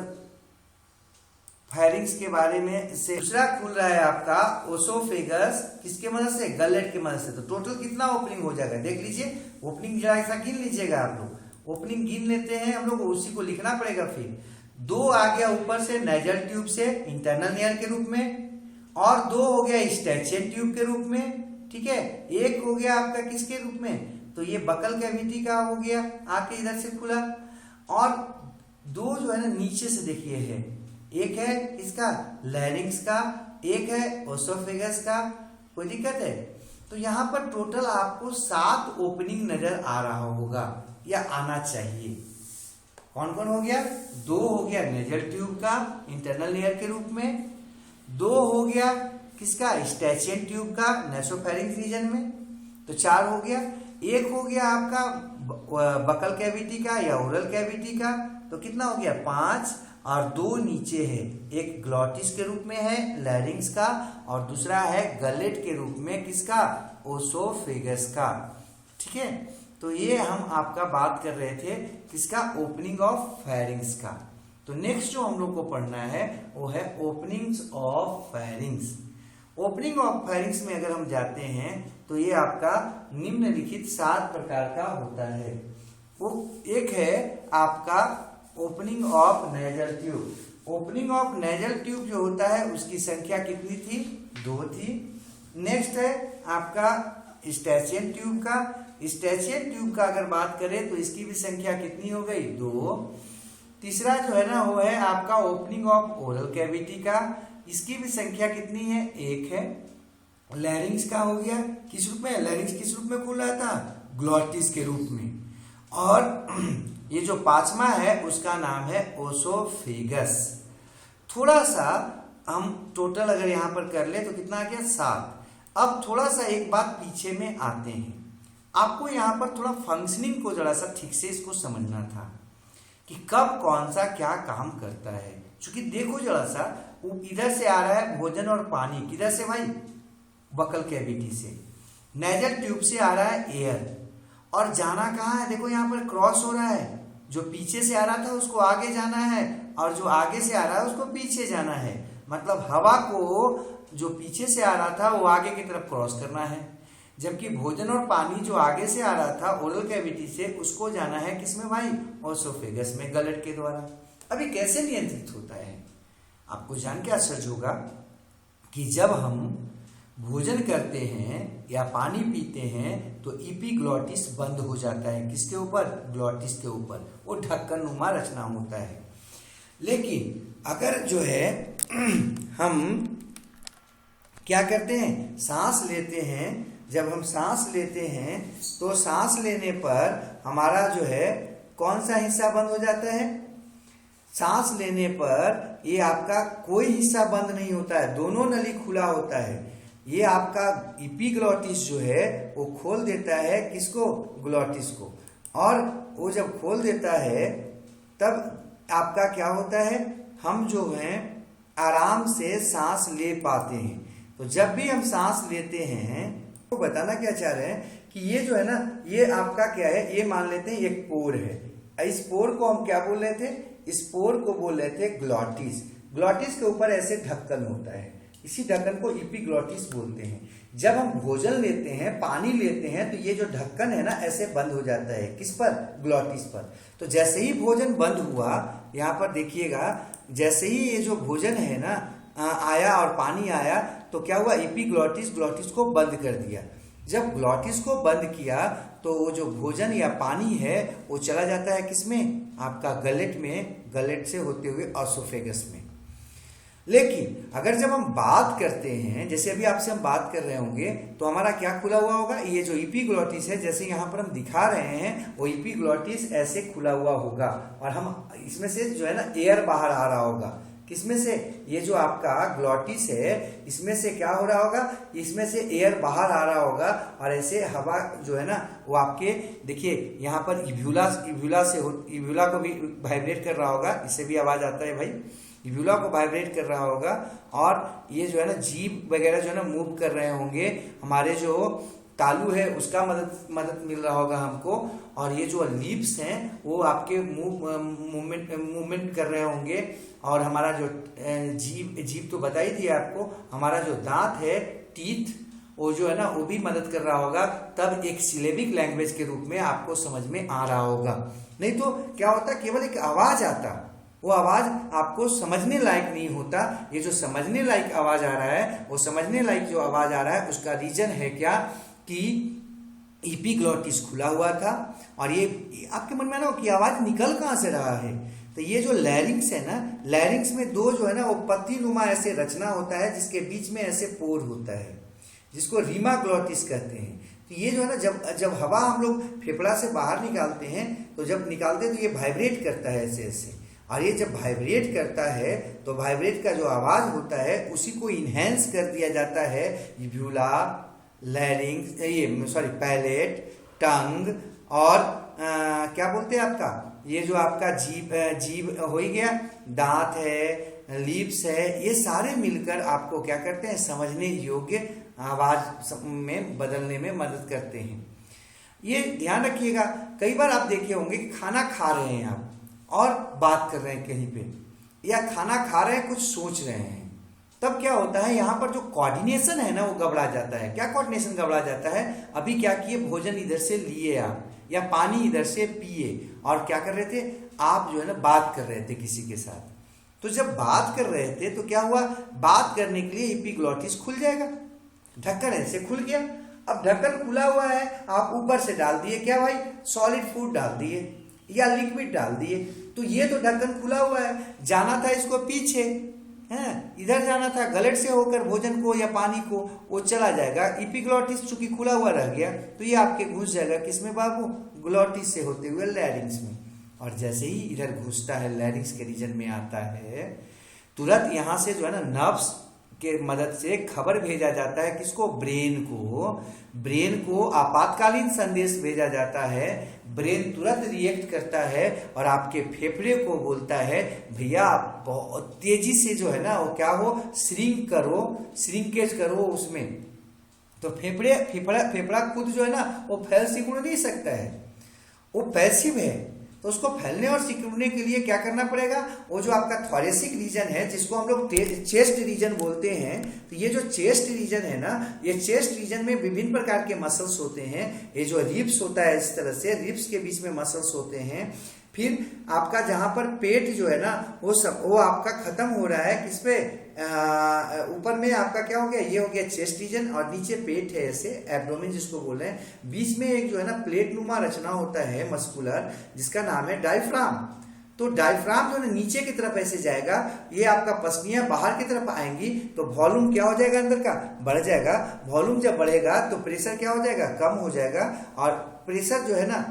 फेरिंग्स के बारे में। से दूसरा खुल रहा है आपका ओसोफेगस, किसके मदद से? गलेट की मदद से। तो टोटल कितना ओपनिंग हो जाएगा देख लीजिए, ओपनिंग जरा ऐसा गिन लीजिएगा आप लोग। ओपनिंग गिन लेते हैं हम लोग, उसी को लिखना पड़ेगा। फिर 2 आ गया ऊपर से नेजल ट्यूब से इंटरनल एयर के रूप में, और 2 हो गया स्टैचियन ट्यूब के रूप में, ठीक है। 1 हो गया आपका किसके रूप में? तो ये बकल कैविटी का हो गया, आके इधर से खुला। और 2 जो है ना नीचे से देखिए है, एक है इसका लैरिंग्स का, एक है ओसोफेगस का। कोई दिक्कत है? तो यहां पर टोटल आपको 7 ओपनिंग नजर आ रहा होगा या आना चाहिए। कौन कौन हो गया? 2 हो गया नेजल ट्यूब का इंटरनल एयर के रूप में, 2 हो गया किसका? स्टैचियन ट्यूब का नेसोफेरिंक्स रीजन में, तो 4 हो गया। 1 हो गया आपका बकल कैविटी का या ओरल कैविटी का, तो कितना हो गया? 5। और 2 नीचे है, एक ग्लॉटिस के रूप में है लैरिंग्स का, और दूसरा है गलेट के रूप में किसका? ओसोफेगस का, ठीक है। तो ये हम आपका बात कर रहे थे किसका? ओपनिंग ऑफ फेरिंग्स का। तो नेक्स्ट जो हम लोग को पढ़ना है वो है openings of pharynx. Opening of pharynx में अगर हम जाते हैं तो ये आपका निम्नलिखित 7 प्रकार का होता है। वो एक है आपका opening of nasal tube. Opening of nasal tube जो होता है उसकी संख्या कितनी थी? 2 थी। नेक्स्ट है आपका स्टैचियन ट्यूब का। स्टैचियन ट्यूब का अगर बात करें तो इसकी भी संख्या कितनी हो गई? 2। तीसरा जो है ना वो है आपका ओपनिंग ऑफ ओरल कैविटी का, इसकी भी संख्या कितनी है? 1 है। लैरिंग्स का हो गया, किस रूप में? लैरिंग्स किस रूप में खुल रहा था? ग्लॉटिस के रूप में। और ये जो 5वां है उसका नाम है ओसोफेगस। थोड़ा सा हम टोटल अगर यहां पर कर ले तो कितना आ गया? 7। अब थोड़ा सा एक बात पीछे में आते हैं, आपको यहां पर थोड़ा फंक्शनिंग को जरा सा ठीक से इसको समझना था कि कब कौन सा क्या काम करता है। क्योंकि देखो जरा सा, इधर से आ रहा है भोजन और पानी, किधर से भाई? बकल कैविटी से। नेजल ट्यूब से आ रहा है एयर, और जाना कहाँ है? देखो यहाँ पर क्रॉस हो रहा है, जो पीछे से आ रहा था उसको आगे जाना है, और जो आगे से आ रहा है उसको पीछे जाना है। मतलब हवा को जो पीछे से आ रहा था वो आगे की तरफ क्रॉस करना है, जबकि भोजन और पानी जो आगे से आ रहा था ओरल कैविटी से, उसको जाना है किसमें भाई? ओसोफेगस में, गलेट के द्वारा। अभी कैसे नियंत्रित होता है आपको जान के आश्चर्य होगा कि जब हम भोजन करते हैं या पानी पीते हैं तो इपीग्लॉटिस बंद हो जाता है। किसके ऊपर? ग्लॉटिस के ऊपर। वो ढक्कन नुमा रचना होता है। लेकिन अगर जो है हम क्या करते हैं? सांस लेते हैं। जब हम सांस लेते हैं तो सांस लेने पर हमारा जो है कौन सा हिस्सा बंद हो जाता है? सांस लेने पर ये आपका कोई हिस्सा बंद नहीं होता है, दोनों नली खुला होता है। ये आपका इपीग्लॉटिस जो है वो खोल देता है किसको? ग्लॉटिस को। और वो जब खोल देता है तब आपका क्या होता है? हम जो है आराम से सांस ले पाते हैं। तो जब भी हम सांस लेते हैं तो बताना क्या चाह रहे हैं कि ये जो है ना, ये आपका क्या है? ये मान लेते हैं एक पोर है। इस पोर को हम क्या बोल रहे थे? इस पोर को बोल रहे थे ग्लॉटिस। ग्लॉटिस के ऊपर ऐसे ढक्कन होता है, इसी ढक्कन को इपीग्लॉटिस बोलते हैं। जब हम भोजन लेते हैं, पानी लेते हैं, तो ये जो ढक्कन है ना ऐसे बंद हो जाता है। किस पर? ग्लॉटिस पर। तो जैसे ही भोजन बंद हुआ, यहाँ पर देखिएगा, जैसे ही ये जो भोजन है ना आया और पानी आया तो क्या हुआ? इपीग्लॉटिस ग्लॉटिस को बंद कर दिया। जब ग्लॉटिस को बंद किया तो वो जो भोजन या पानी है वो चला जाता है किसमें? आपका गलेट में, गलेट से होते हुए ओसोफेगस में। लेकिन अगर जब हम बात करते हैं, जैसे अभी आपसे हम बात कर रहे होंगे, तो हमारा क्या खुला हुआ होगा? ये जो इपीग्लॉटिस है, जैसे यहाँ पर हम दिखा रहे हैं, वो इपीग्लॉटिस ऐसे खुला हुआ होगा और हम इसमें से जो है ना एयर बाहर आ रहा होगा। किसमें से? ये जो आपका ग्लॉटिस है इसमें से क्या हो रहा होगा, इसमें से एयर बाहर आ रहा होगा और ऐसे हवा जो है ना वो आपके देखिए यहाँ पर इव्यूला को भी वाइब्रेट कर रहा होगा, इससे भी आवाज आता है भाई, इव्यूला को वाइब्रेट कर रहा होगा और ये जो है ना जीभ वगैरह जो है ना मूव कर रहे होंगे, हमारे जो तालू है उसका मदद मिल रहा होगा हमको, और ये जो लिप्स हैं वो आपके मूवमेंट कर रहे होंगे, और हमारा जो जीभ तो बता ही दिया आपको, हमारा जो दांत है टीथ वो जो है ना वो भी मदद कर रहा होगा, तब एक सिलेबिक लैंग्वेज के रूप में आपको समझ में आ रहा होगा। नहीं तो क्या होता, केवल एक आवाज आता, वो आवाज आपको समझने लायक नहीं होता। ये जो समझने लायक आवाज आ रहा है, वो समझने लायक जो आवाज आ रहा है उसका रीजन है क्या कि एपिग्लॉटिस खुला हुआ था, और ये आपके मन में ना कि आवाज निकल कहां से रहा है, तो ये जो लैरिंग्स है ना, लैरिंग्स में दो जो है ना वो पत्ती नुमा ऐसे रचना होता है जिसके बीच में ऐसे पोर होता है, जिसको रीमा ग्लॉटिस कहते हैं। तो ये जो है ना जब हवा हम लोग फेफड़ा से बाहर निकालते हैं, तो जब निकालते हैं तो ये वाइब्रेट करता है ऐसे ऐसे, और ये जब वाइब्रेट करता है तो वाइब्रेट का जो आवाज होता है उसी को इनहेंस कर दिया जाता है इव्यूला, लैरिंग्स, पैलेट, टंग, और क्या बोलते हैं आपका ये जो आपका जीभ हो ही गया, दांत है, लिप्स है, ये सारे मिलकर आपको क्या करते हैं, समझने योग्य आवाज में बदलने में मदद करते हैं। ये ध्यान रखिएगा, कई बार आप देखे होंगे कि खाना खा रहे हैं आप और बात कर रहे हैं कहीं पे, या खाना खा रहे हैं कुछ सोच रहे हैं, तब क्या होता है यहाँ पर जो कोऑर्डिनेशन है ना वो गड़बड़ा जाता है। क्या कोऑर्डिनेशन गड़बड़ा जाता है, अभी क्या किए, भोजन इधर से लिए आप या पानी इधर से पिए, और क्या कर रहे थे आप जो है ना बात कर रहे थे किसी के साथ। तो जब बात कर रहे थे तो क्या हुआ, बात करने के लिए एपिग्लॉटिस खुल जाएगा, ढक्कन ऐसे खुल गया। अब ढक्कन खुला हुआ है, आप ऊपर से डाल दिए क्या भाई, सॉलिड फूड डाल दिए या लिक्विड डाल दिए, तो ये तो ढक्कन खुला हुआ है, जाना था इसको पीछे है, इधर जाना था, गलत से होकर भोजन को या पानी को वो चला जाएगा। एपिग्लॉटिस चूंकि खुला हुआ रह गया तो ये आपके घुस जाएगा किसमें बाबू, ग्लॉटिस से होते हुए लैरिंग्स में, और जैसे ही इधर घुसता है लैरिंग्स के रीजन में आता है, तुरंत यहाँ से जो है ना नर्व्स के मदद से खबर भेजा जाता है किसको, ब्रेन को आपातकालीन संदेश भेजा जाता है। ब्रेन तुरंत रिएक्ट करता है और आपके फेफड़े को बोलता है भैया बहुत तेजी से जो है ना वो क्या हो, श्रिंकेज करो उसमें। तो फेफड़ा खुद जो है ना वो फैल सिकुड़ नहीं सकता है, वो पैसिव है, तो उसको फैलने और सिकुड़ने के लिए क्या करना पड़ेगा, वो जो आपका थोरेसिक रीजन है जिसको हम लोग चेस्ट रीजन बोलते हैं, तो ये जो चेस्ट रीजन है ना, ये चेस्ट रीजन में विभिन्न प्रकार के मसल्स होते हैं। ये जो रिब्स होता है इस तरह से रिब्स के बीच में मसल्स होते हैं। फिर आपका जहां पर पेट जो है ना वो आपका खत्म हो रहा है किस पे, ऊपर में आपका क्या हो गया, ये हो गया चेस्ट रीजन, और नीचे पेट है ऐसे एब्डोमेन जिसको बोल रहे हैं। बीच में एक जो है ना प्लेट नुमा रचना होता है मस्कुलर, जिसका नाम है डायफ्राम। तो डायफ्राम जो है नीचे की तरफ ऐसे जाएगा, ये आपका पसलियां बाहर की तरफ आएंगी, तो वॉल्यूम क्या हो जाएगा, अंदर का बढ़ जाएगा। वॉल्यूम जब बढ़ेगा तो प्रेशर क्या हो जाएगा, कम हो जाएगा, और प्रेशर जो है ना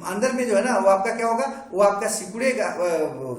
अंदर में जो है ना वो आपका क्या होगा, वो आपका सिकुड़ेगा,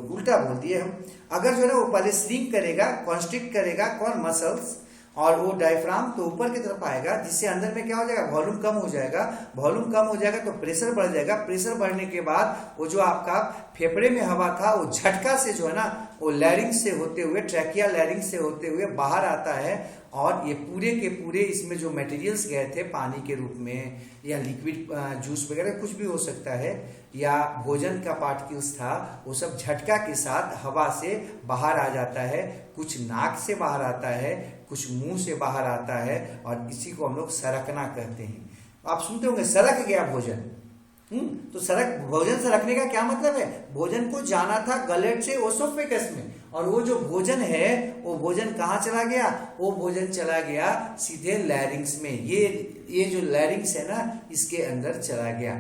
उल्टा बोल दिए हम। अगर जो है ना वो पहले श्रिंक करेगा, कॉन्स्ट्रिक्ट करेगा कौन, मसल्स, और वो डायफ्राम तो ऊपर की तरफ आएगा, जिससे अंदर में क्या हो जाएगा, वॉल्यूम कम हो जाएगा। वॉल्यूम कम हो जाएगा तो प्रेशर बढ़ जाएगा। प्रेशर बढ़ने के बाद वो जो आपका फेफड़े में हवा था वो झटका से जो है ना वो लैरिंग्स से होते हुए, ट्रैकिया लैरिंग्स से होते हुए बाहर आता है, और ये पूरे के पूरे इसमें जो मटेरियल्स गए थे पानी के रूप में या लिक्विड जूस वगैरह कुछ भी हो सकता है, या भोजन का पार्टिकल्स था, वो सब झटका के साथ हवा से बाहर आ जाता है। कुछ नाक से बाहर आता है, कुछ मुंह से बाहर आता है, और इसी को हम लोग सरकना कहते हैं। आप सुनते होंगे सरक गया भोजन, तो भोजन सरकने का क्या मतलब है, भोजन को जाना था गलेट से ओसोफेगस में, और वो जो भोजन है वो भोजन कहाँ चला गया, वो भोजन चला गया सीधे लैरिंग्स में। ये जो लैरिंग्स है ना इसके अंदर चला गया।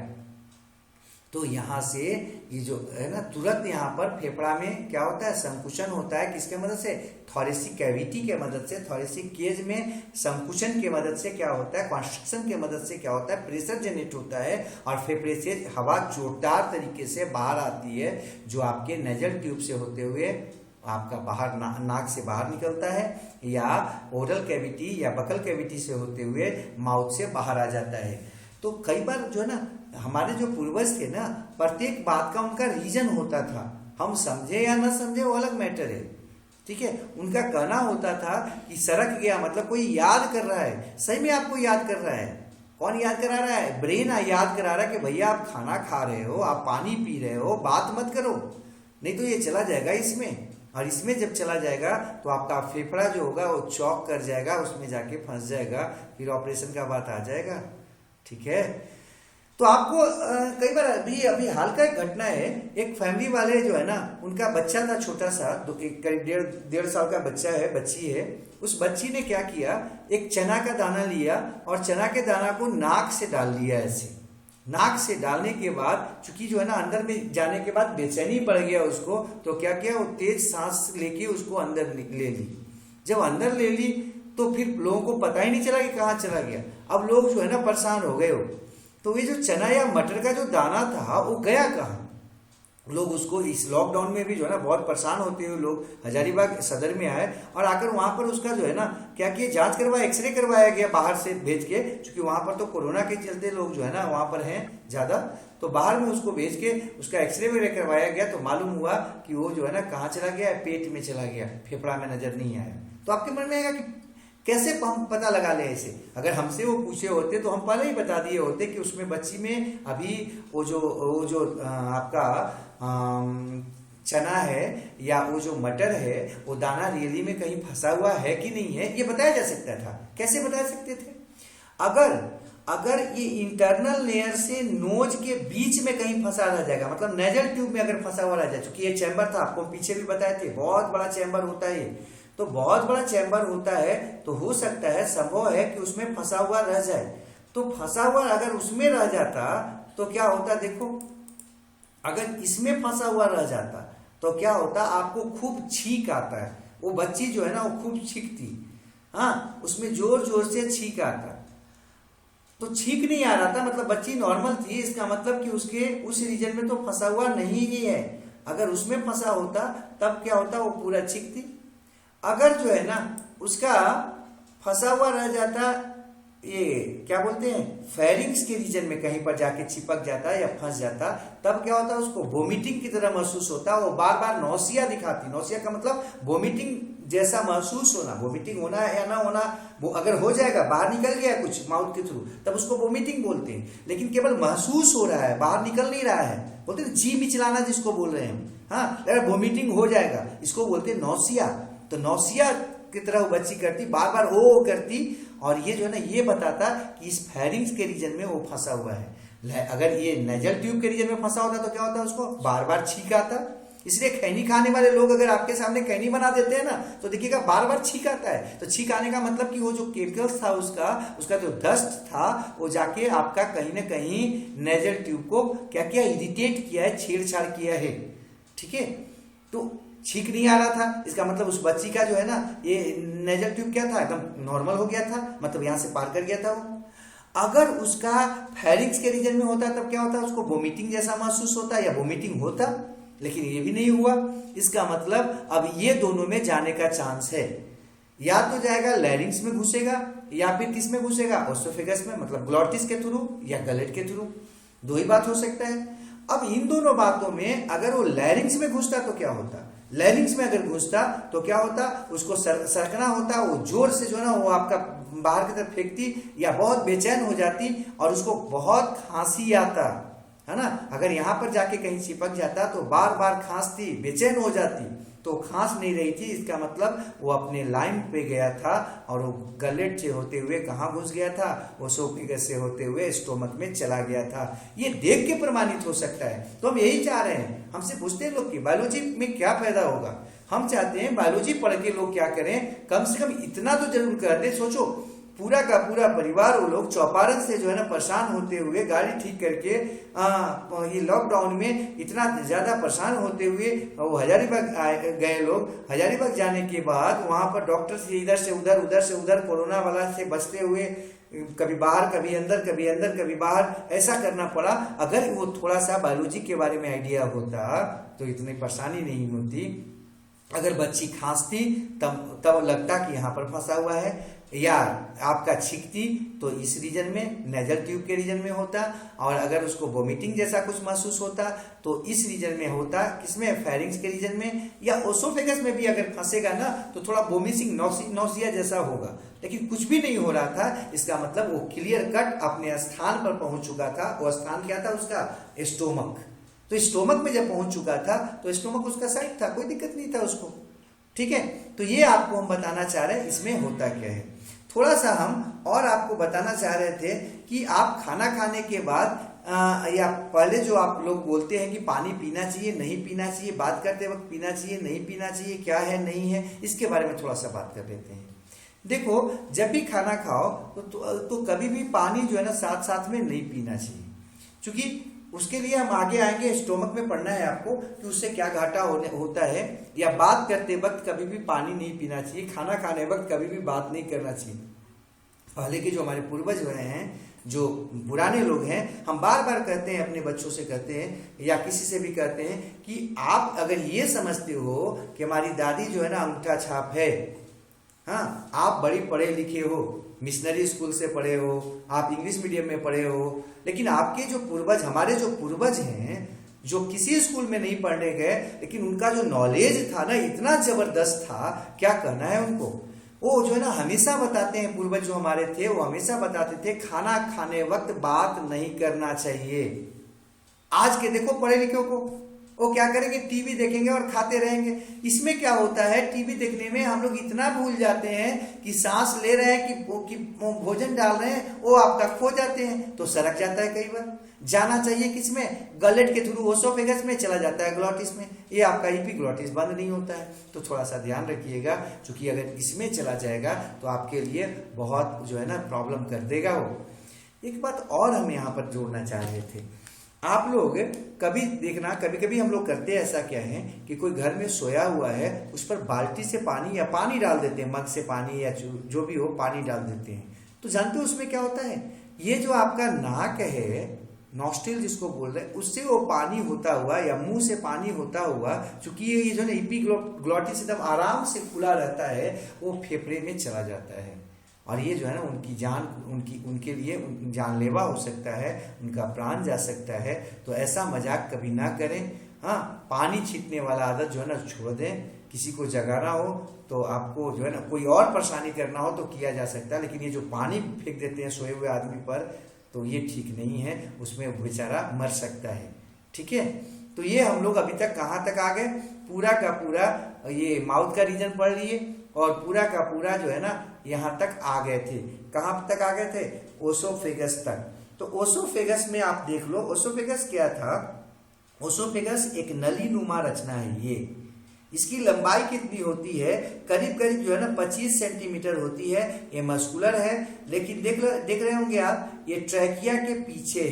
तो यहाँ से ये जो है ना तुरंत यहाँ पर फेफड़ा में क्या होता है, संकुचन होता है। किसके मदद से? थोरेसिक कैविटी के मदद से, थोरेसिक केज में संकुचन के मदद से क्या होता है, कॉन्स्ट्रिक्शन के मदद से क्या होता है, प्रेशर जनरेट होता है और फेफड़े से हवा जोरदार तरीके से बाहर आती है, जो आपके नेजल ट्यूब से होते हुए आपका बाहर नाक से बाहर निकलता है, या ओरल कैविटी या बकल कैविटी से होते हुए माउथ से बाहर आ जाता है। तो कई बार जो है ना हमारे जो पूर्वज थे ना, प्रत्येक बात का उनका रीजन होता था। हम समझे या ना समझे वो अलग मैटर है, ठीक है। उनका कहना होता था कि सड़क गया मतलब कोई याद कर रहा है, सही में आपको याद कर रहा है। कौन याद करा रहा है? ब्रेन याद करा रहा है कि भैया आप खाना खा रहे हो, आप पानी पी रहे हो, बात मत करो, नहीं तो ये चला जाएगा इसमें, और इसमें जब चला जाएगा तो आपका फेफड़ा जो होगा वो चौक कर जाएगा, उसमें जाके फंस जाएगा, फिर ऑपरेशन का बात आ जाएगा, ठीक है। तो आपको कई बार अभी हाल का एक घटना है, एक फैमिली वाले जो है ना, उनका बच्चा था छोटा सा, करीब 1.5 साल का बच्चा है, बच्ची है। उस बच्ची ने क्या किया, एक चना का दाना लिया और चना के दाना को नाक से डाल लिया। ऐसे नाक से डालने के बाद चूंकि जो है ना अंदर में जाने के बाद बेचैनी बढ़ गया उसको, तो क्या किया, वो तेज सांस लेके उसको अंदर ले ली। जब अंदर ले ली तो फिर लोगों को पता ही नहीं चला कि कहाँ चला गया। अब लोग जो है ना परेशान हो गए हो, तो ये जो चना या मटर का जो दाना था वो गया कहाँ। लोग उसको इस लॉकडाउन में भी जो है ना बहुत परेशान होते हुए लोग हजारीबाग सदर में आए और आकर वहां पर उसका जो है ना क्या किया, जांच करवाया, एक्सरे करवाया गया बाहर से भेज के, क्योंकि वहां पर तो कोरोना के चलते लोग जो है ना वहां पर हैं ज्यादा, तो बाहर में उसको भेज के उसका एक्सरे वगैरह करवाया गया। तो मालूम हुआ कि वो जो है ना कहाँ चला गया, पेट में चला गया, फेफड़ा में नजर नहीं आया। तो आपके मन में आएगा कि कैसे हम पता लगा ले ऐसे। अगर हमसे वो पूछे होते तो हम पहले ही बता दिए होते कि उसमें बच्ची में अभी वो जो आपका चना है या वो जो मटर है वो दाना रियली में कहीं फंसा हुआ है कि नहीं है, ये बताया जा सकता था। कैसे बता सकते थे? अगर ये इंटरनल लेयर से नोज के बीच में कहीं फंसा रह जाएगा, मतलब नेजल ट्यूब में अगर फंसा हुआ रह जाए, क्योंकि ये चैम्बर था, आपको पीछे भी बताए थे बहुत बड़ा चैम्बर होता है, तो बहुत बड़ा चैम्बर होता है, तो हो सकता है, संभव है कि उसमें फंसा हुआ रह जाए। तो फंसा हुआ अगर उसमें रह जाता तो क्या होता, देखो अगर इसमें फंसा हुआ रह जाता तो क्या होता, आपको खूब छींक आता है। वो बच्ची जो है ना वो खूब छींकती, हाँ, उसमें जोर जोर से छींक आता। तो छींक नहीं आ रहा था मतलब बच्ची नॉर्मल थी, इसका मतलब कि उसके उस रीजन में तो फंसा हुआ नहीं ही है। अगर उसमें फंसा होता तब क्या होता, वो पूरा छींकती। अगर जो है ना उसका फंसा हुआ रह जाता, ये क्या बोलते हैं, फेरिंग्स के रीजन में कहीं पर जाके चिपक जाता या फंस जाता, तब क्या होता, उसको वोमिटिंग की तरह महसूस होता। वो बार बार नौसिया दिखाती। नौसिया का मतलब वोमिटिंग जैसा महसूस होना। वोमिटिंग होना या ना होना, वो अगर हो जाएगा, बाहर निकल गया कुछ माउथ के थ्रू, तब उसको वोमिटिंग बोलते हैं। लेकिन केवल महसूस हो रहा है, बाहर निकल नहीं रहा है, बोलते हैं जी मिचलाना जिसको बोल रहे हैं, हाँ, अगर वोमिटिंग हो जाएगा इसको बोलते हैं नौसिया। तो नौसिया की तरह वो बच्ची करती, बार बार ओ करती, और ये जो है ना ये बताता कि इस फेरिंग्स के रीजन में वो फंसा हुआ है। अगर ये नेजल ट्यूब के रीजन में फंसा होता तो क्या होता, उसको बार बार छींक आता। इसलिए खैनी खाने वाले लोग अगर आपके सामने खैनी बना देते हैं ना, तो देखिएगा बार बार छींक आता है। तो छींक आने का मतलब कि वो जो केमिकल्स था उसका जो डस्ट था वो जाके आपका कहीं ना कहीं नेजल ट्यूब को क्या किया, इरिटेट किया है, छेड़छाड़ किया है, ठीक है। तो छींक नहीं आ रहा था, इसका मतलब उस बच्ची का जो है ना ये नेजल ट्यूब क्या था, एकदम नॉर्मल हो गया था, मतलब यहां से पार कर गया था वो। अगर उसका फेरिंग्स के रीजन में होता तब क्या होता, उसको वोमिटिंग जैसा महसूस होता या वोमिटिंग होता, लेकिन ये भी नहीं हुआ। इसका मतलब अब ये दोनों में जाने का चांस है, या तो जाएगा लैरिंग्स में घुसेगा या फिर किस में घुसेगा, ओसोफेगस में, मतलब ग्लॉटिस के थ्रू या गलेट के थ्रू, दो ही बात हो सकता है। अब इन दोनों बातों में अगर वो लैरिंग्स में घुसता तो क्या होता, लैरिंग्स में अगर घुसता तो क्या होता, उसको सरकना होता, वो जोर से जो है ना वो आपका बाहर की तरफ फेंकती या बहुत बेचैन हो जाती और उसको बहुत खांसी आता है ना। अगर यहाँ पर जाके कहीं चिपक जाता तो बार बार खांसती, बेचैन हो जाती, तो खांस नहीं रही थी, इसका मतलब वो अपने लाइन पे गया था और वो गलेट से होते हुए कहाँ घुस गया था, वो ओसोफेगस से होते हुए स्टोमक में चला गया था। ये देख के प्रमाणित हो सकता है। तो हम यही चाह रहे हैं, हमसे पूछते हैं लोग कि बायोलॉजी में क्या फायदा होगा। हम चाहते हैं बायोलॉजी पढ़ के लोग क्या करें, कम से कम इतना तो जरूर कर दे। सोचो पूरा का पूरा परिवार वो लोग चौपारण से जो है ना परेशान होते हुए गाड़ी ठीक करके ये लॉकडाउन में इतना ज्यादा परेशान होते हुए वो हजारीबाग गए लोग। हजारीबाग जाने के बाद वहां पर डॉक्टर से इधर से उधर कोरोना वाला से बचते हुए कभी बाहर कभी अंदर कभी अंदर कभी बाहर ऐसा करना पड़ा। अगर वो थोड़ा सा बायोलॉजी के बारे में आइडिया होता तो इतनी परेशानी नहीं होती। अगर बच्ची खांसती तब लगता कि यहाँ पर फंसा हुआ है, या आपका छींकती तो इस रीजन में नेजल ट्यूब के रीजन में होता, और अगर उसको वोमिटिंग जैसा कुछ महसूस होता तो इस रीजन में होता, किसमें, फेरिंग्स के रीजन में, या ओसोफेगस में भी अगर फंसेगा ना तो थोड़ा वोमिटिंग नौसिया जैसा होगा। लेकिन कुछ भी नहीं हो रहा था, इसका मतलब वो क्लियर कट अपने स्थान पर पहुंच चुका था। वो स्थान क्या था उसका? स्टोमक। तो स्टोमक में जब पहुंच चुका था तो स्टोमक उसका साइड था, कोई दिक्कत नहीं था उसको। ठीक है, तो ये आपको हम बताना चाह रहे हैं इसमें होता क्या है। थोड़ा सा हम और आपको बताना चाह रहे थे कि आप खाना खाने के बाद या पहले जो आप लोग बोलते हैं कि पानी पीना चाहिए नहीं पीना चाहिए, बात करते वक्त पीना चाहिए नहीं पीना चाहिए, क्या है नहीं है, इसके बारे में थोड़ा सा बात कर लेते हैं। देखो, जब भी खाना खाओ तो कभी भी पानी जो है ना साथ साथ में नहीं पीना चाहिए, क्योंकि उसके लिए हम आगे आएंगे। स्टोमक में पढ़ना है आपको कि उससे क्या घाटा होता है। या बात करते वक्त कभी भी पानी नहीं पीना चाहिए, खाना खाने वक्त कभी भी बात नहीं करना चाहिए। पहले के जो हमारे पूर्वज रहे हैं, जो पुराने लोग हैं, हम बार बार कहते हैं, अपने बच्चों से कहते हैं या किसी से भी कहते हैं कि आप अगर ये समझते हो कि हमारी दादी जो है ना अंगूठा छाप है, हाँ, आप बड़ी पढ़े लिखे हो, मिशनरी स्कूल से पढ़े हो, आप इंग्लिश मीडियम में पढ़े हो, लेकिन आपके जो पूर्वज, हमारे जो पूर्वज हैं, जो किसी स्कूल में नहीं पढ़ने गए, लेकिन उनका जो नॉलेज था ना इतना जबरदस्त था, क्या कहना है उनको। वो जो है ना हमेशा बताते हैं, पूर्वज जो हमारे थे वो हमेशा बताते थे खाना खाने वक्त बात नहीं करना चाहिए। आज के देखो पढ़े लिखे को, वो क्या करेंगे, टीवी देखेंगे और खाते रहेंगे। इसमें क्या होता है, टीवी देखने में हम लोग इतना भूल जाते हैं कि सांस ले रहे हैं कि भोजन डाल रहे हैं, वो आपका खो जाते हैं, तो सरक जाता है। कई बार जाना चाहिए किसमें, गलेट के थ्रू ओसोफेगस में चला जाता है, ग्लॉटिस में। ये आपका एपिग्लॉटिस बंद नहीं होता है, तो थोड़ा सा ध्यान रखिएगा, क्योंकि अगर इसमें चला जाएगा तो आपके लिए बहुत जो है ना प्रॉब्लम कर देगा वो। एक बात और हम यहाँ पर जोड़ना चाह रहे थे, आप लोग कभी देखना, कभी कभी हम लोग करते हैं ऐसा क्या है कि कोई घर में सोया हुआ है, उस पर बाल्टी से पानी या पानी डाल देते हैं, मग से पानी या जो भी हो पानी डाल देते हैं। तो जानते हो उसमें क्या होता है, ये जो आपका नाक है, नॉस्ट्रिल जिसको बोल रहे हैं, उससे वो पानी होता हुआ या मुंह से पानी होता हुआ, चूंकि ये जो है एपिग्लॉटिस एकदम आराम से खुला रहता है, वो फेफड़े में चला जाता है। और ये जो है ना उनकी जान, उनके लिए जानलेवा हो सकता है, उनका प्राण जा सकता है। तो ऐसा मजाक कभी ना करें। हाँ, पानी छींटने वाला आदत जो है ना छोड़ दें। किसी को जगाना हो तो आपको जो है ना कोई और परेशानी करना हो तो किया जा सकता है, लेकिन ये जो पानी फेंक देते हैं सोए हुए आदमी पर, तो ये ठीक नहीं है, उसमें बेचारा मर सकता है। ठीक है, तो ये हम लोग अभी तक कहाँ तक आ गए, पूरा का पूरा ये माउथ का रीजन पढ़ लिए और पूरा का पूरा जो है ना यहाँ तक आ गए थे। कहाँ तक आ गए थे, ओसोफेगस तक। तो ओसोफेगस में आप देख लो, ओसोफेगस क्या था। ओसोफेगस एक नली नुमा रचना है। ये इसकी लंबाई कितनी होती है, करीब करीब जो है ना 25 सेंटीमीटर होती है। ये मस्कुलर है, लेकिन देख रहे होंगे आप, ये ट्रैकिया के पीछे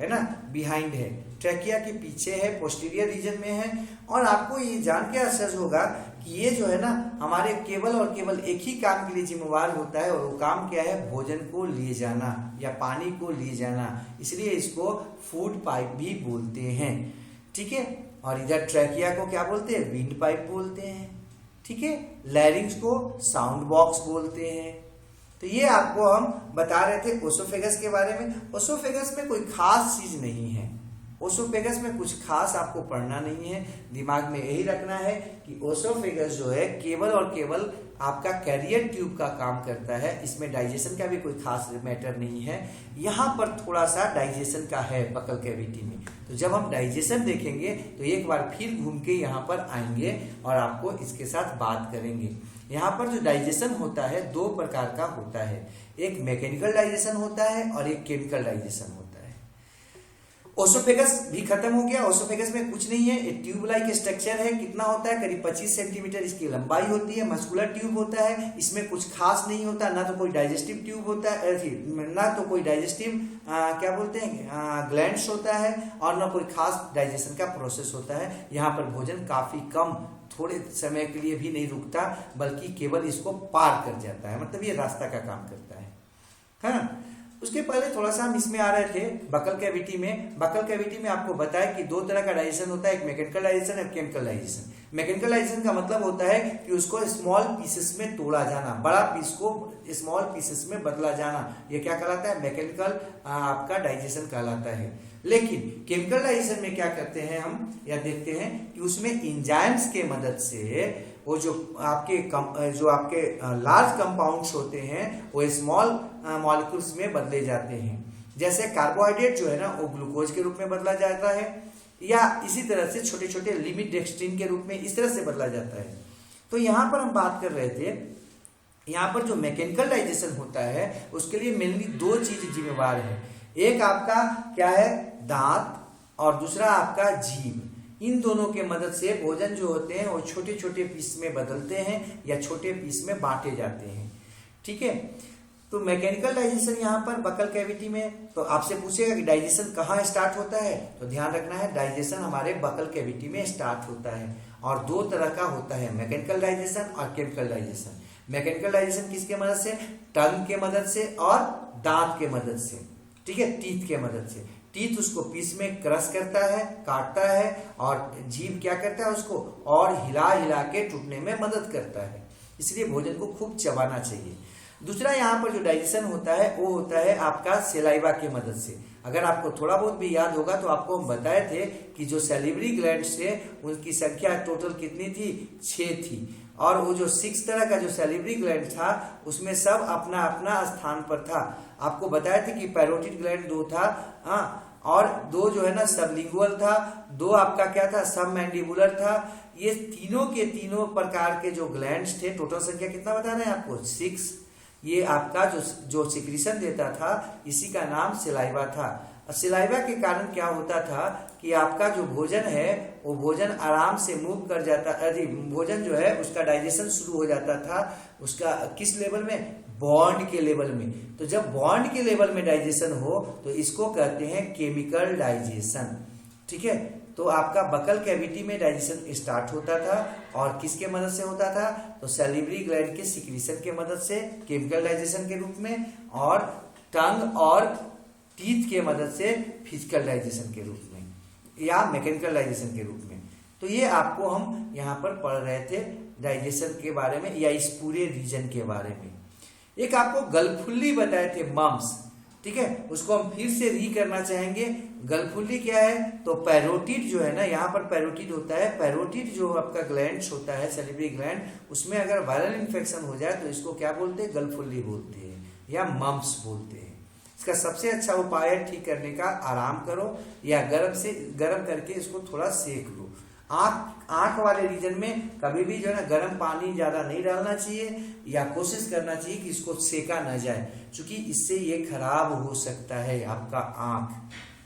है ना, बिहाइंड है, ट्रैकिया के पीछे है, पोस्टीरियर रीजन में है। और आपको ये जान के आश्चर्य होगा कि ये जो है ना हमारे केवल और केवल एक ही काम के लिए जिम्मेवार होता है, और वो काम क्या है, भोजन को ले जाना या पानी को ले जाना। इसलिए इसको फूड पाइप भी बोलते हैं। ठीक है, और इधर ट्रैकिया को क्या बोलते हैं, विंड पाइप बोलते हैं। ठीक है, लैरिंग्स को साउंड बॉक्स बोलते हैं। तो ये आपको हम बता रहे थे ओसोफेगस के बारे में। ओसोफेगस में कोई खास चीज नहीं है, ओसोफेगस में कुछ खास आपको पढ़ना नहीं है। दिमाग में यही रखना है कि ओसोफेगस जो है केवल और केवल आपका कैरियर ट्यूब का काम करता है। इसमें डाइजेशन का भी कोई खास मैटर नहीं है। यहाँ पर थोड़ा सा डाइजेशन का है बकल कैविटी में। तो जब हम डाइजेशन देखेंगे तो एक बार फिर घूम के यहाँ पर आएंगे और आपको इसके साथ बात करेंगे। यहाँ पर जो डाइजेशन होता है दो प्रकार का होता है, एक मैकेनिकल डाइजेशन होता है और एक केमिकल डाइजेशन होता है। ओसोफेगस भी खत्म हो गया। ओसोफेगस में कुछ नहीं है, एक ट्यूब लाइक स्ट्रक्चर है। कितना होता है? करीब 25 सेंटीमीटर इसकी लंबाई होती है। मस्कुलर ट्यूब होता है, इसमें कुछ खास नहीं होता, ना तो कोई डाइजेस्टिव ट्यूब होता है, ना तो कोई डाइजेस्टिव क्या बोलते हैं ग्लैंड्स होता है, और ना कोई खास डाइजेशन का प्रोसेस होता है। यहाँ पर भोजन काफी कम, थोड़े समय के लिए भी नहीं रुकता, बल्कि केवल इसको पार कर जाता है, मतलब ये रास्ता का काम करता है ना। उसके पहले थोड़ा सा हम इसमें आ रहे थे बकल कैविटी में। बकल कैविटी में आपको बताया कि दो तरह का डाइजेशन होता है, एक मैकेनिकल डाइजेशन और केमिकल डाइजेशन। मैकेनिकल डाइजेशन का मतलब होता है कि उसको स्मॉल पीसेस में तोड़ा जाना, बड़ा पीस को स्मॉल पीसेस में बदला जाना, ये क्या कहलाता है? मैकेनिकल आपका डाइजेशन कहलाता है। लेकिन केमिकल डाइजेशन में क्या करते हैं हम, या देखते हैं कि उसमें एंजाइम्स के मदद से वो जो आपके लार्ज कंपाउंड्स होते हैं वो स्मॉल मॉलिक्यूल्स में बदले जाते हैं। जैसे कार्बोहाइड्रेट जो है ना वो ग्लूकोज के रूप में बदला जाता है, या इसी तरह से छोटे छोटे लिमिट डेक्स्ट्रिन के रूप में इस तरह से बदला जाता है। तो यहाँ पर हम बात कर रहे थे, यहाँ पर जो मैकेनिकल डाइजेशन होता है उसके लिए मेनली दो चीज जिम्मेवार है। एक आपका क्या है? दांत, और दूसरा आपका जीभ। इन दोनों के मदद से भोजन जो होते हैं वो छोटे छोटे पीस में बदलते हैं या छोटे पीस में बांटे जाते हैं। ठीक है, तो मैकेनिकल डाइजेशन यहाँ पर बकल कैविटी में। तो आपसे पूछेगा कि डाइजेशन कहाँ स्टार्ट होता है, तो ध्यान रखना है डाइजेशन हमारे बकल कैविटी में स्टार्ट होता है, और दो तरह का होता है, मैकेनिकल डाइजेशन और केमिकल डाइजेशन। मैकेनिकल डाइजेशन किसके मदद से? टंग के मदद से और दांत के मदद से, ठीक है, टीथ के मदद से। टीथ उसको पीस में क्रश करता है, काटता है, और जीभ क्या करता है? उसको और हिला हिला के टूटने में मदद करता है। इसलिए भोजन को खूब चबाना चाहिए। दूसरा यहाँ पर जो डाइजेशन होता है वो होता है आपका सेलाइवा की मदद से। अगर आपको थोड़ा बहुत भी याद होगा तो आपको हम बताए थे कि जो सैलिवरी ग्लैंड्स थे उनकी संख्या टोटल कितनी थी? 6 थी। और वो जो 6 तरह का जो सैलिवरी ग्लैंड था उसमें सब अपना अपना स्थान पर था। आपको बताया था कि पैरोटिड ग्लैंड 2 था, और 2 जो है ना सबलिंगुअल था, 2 आपका क्या था? सब मैंडिबुलर था। ये तीनों के तीनों प्रकार के जो ग्लैंड्स थे, टोटल संख्या कितना बता रहे हैं आपको? 6। ये आपका जो सिक्रीशन देता था इसी का नाम सिलाइवा था। सिलाइवा के कारण क्या होता था कि आपका जो भोजन है वो भोजन आराम से मूव कर जाता, भोजन जो है उसका डाइजेशन शुरू हो जाता था। उसका किस लेवल में? बॉन्ड के लेवल में। तो जब बॉन्ड के लेवल में डाइजेशन हो तो इसको कहते हैं केमिकल डाइजेशन। ठीक है, तो आपका बकल कैविटी में डाइजेशन स्टार्ट होता था, और किसके मदद से होता था? तो सैलिवरी ग्लैंड के सिक्रीशन के मदद से केमिकल डाइजेशन के रूप में, और टंग और टीथ के मदद से फिजिकल डाइजेशन के रूप में, या मैकेनिकल डाइजेशन के रूप में। तो ये आपको हम यहाँ पर पढ़ रहे थे डाइजेशन के बारे में, या इस पूरे रीजन के बारे में। एक आपको गलफुल्ली बताए थे, मम्स, ठीक है, उसको हम फिर से री करना चाहेंगे। गलफुल्ली क्या है? तो पैरोटिड जो है ना, यहाँ पर पैरोटिड होता है। पैरोटिड जो आपका ग्लैंड्स होता है, सैलिवरी ग्लैंड, उसमें अगर वायरल इन्फेक्शन हो जाए तो इसको क्या बोलते हैं? गलफुल्ली बोलते हैं, या मम्स बोलते हैं। इसका सबसे अच्छा उपाय है ठीक करने का, आराम करो, या गर्म करके इसको थोड़ा सेक लो। आंख वाले रीजन में कभी भी जो है ना गर्म पानी ज्यादा नहीं डालना चाहिए, या कोशिश करना चाहिए कि इसको सेका ना जाए, क्योंकि इससे ये खराब हो सकता है आपका आंख।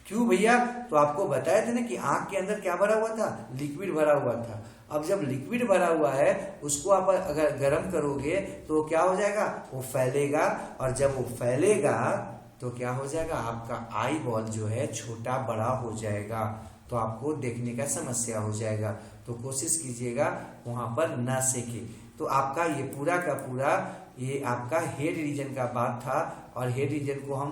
क्यों भैया? तो आपको बताया था ना कि आंख के अंदर क्या भरा हुआ था? लिक्विड भरा हुआ था। अब जब लिक्विड भरा हुआ है उसको आप अगर गर्म करोगे तो क्या हो जाएगा? वो फैलेगा, और जब वो फैलेगा तो क्या हो जाएगा? आपका आई बॉल जो है छोटा बड़ा हो जाएगा, तो आपको देखने का समस्या हो जाएगा। तो कोशिश कीजिएगा वहां पर न सेके। तो आपका ये पूरा का पूरा ये आपका हेड रीजन का बात था, और हेड रीजन को हम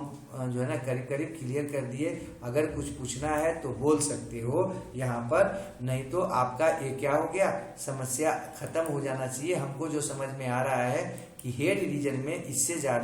जो है ना करीब करीब क्लियर कर दिए। अगर कुछ पूछना है तो बोल सकते हो यहाँ पर, नहीं तो आपका ये क्या हो गया? समस्या खत्म हो जाना चाहिए। हमको जो समझ में आ रहा है कि हेड रीजन में इससे ज्यादा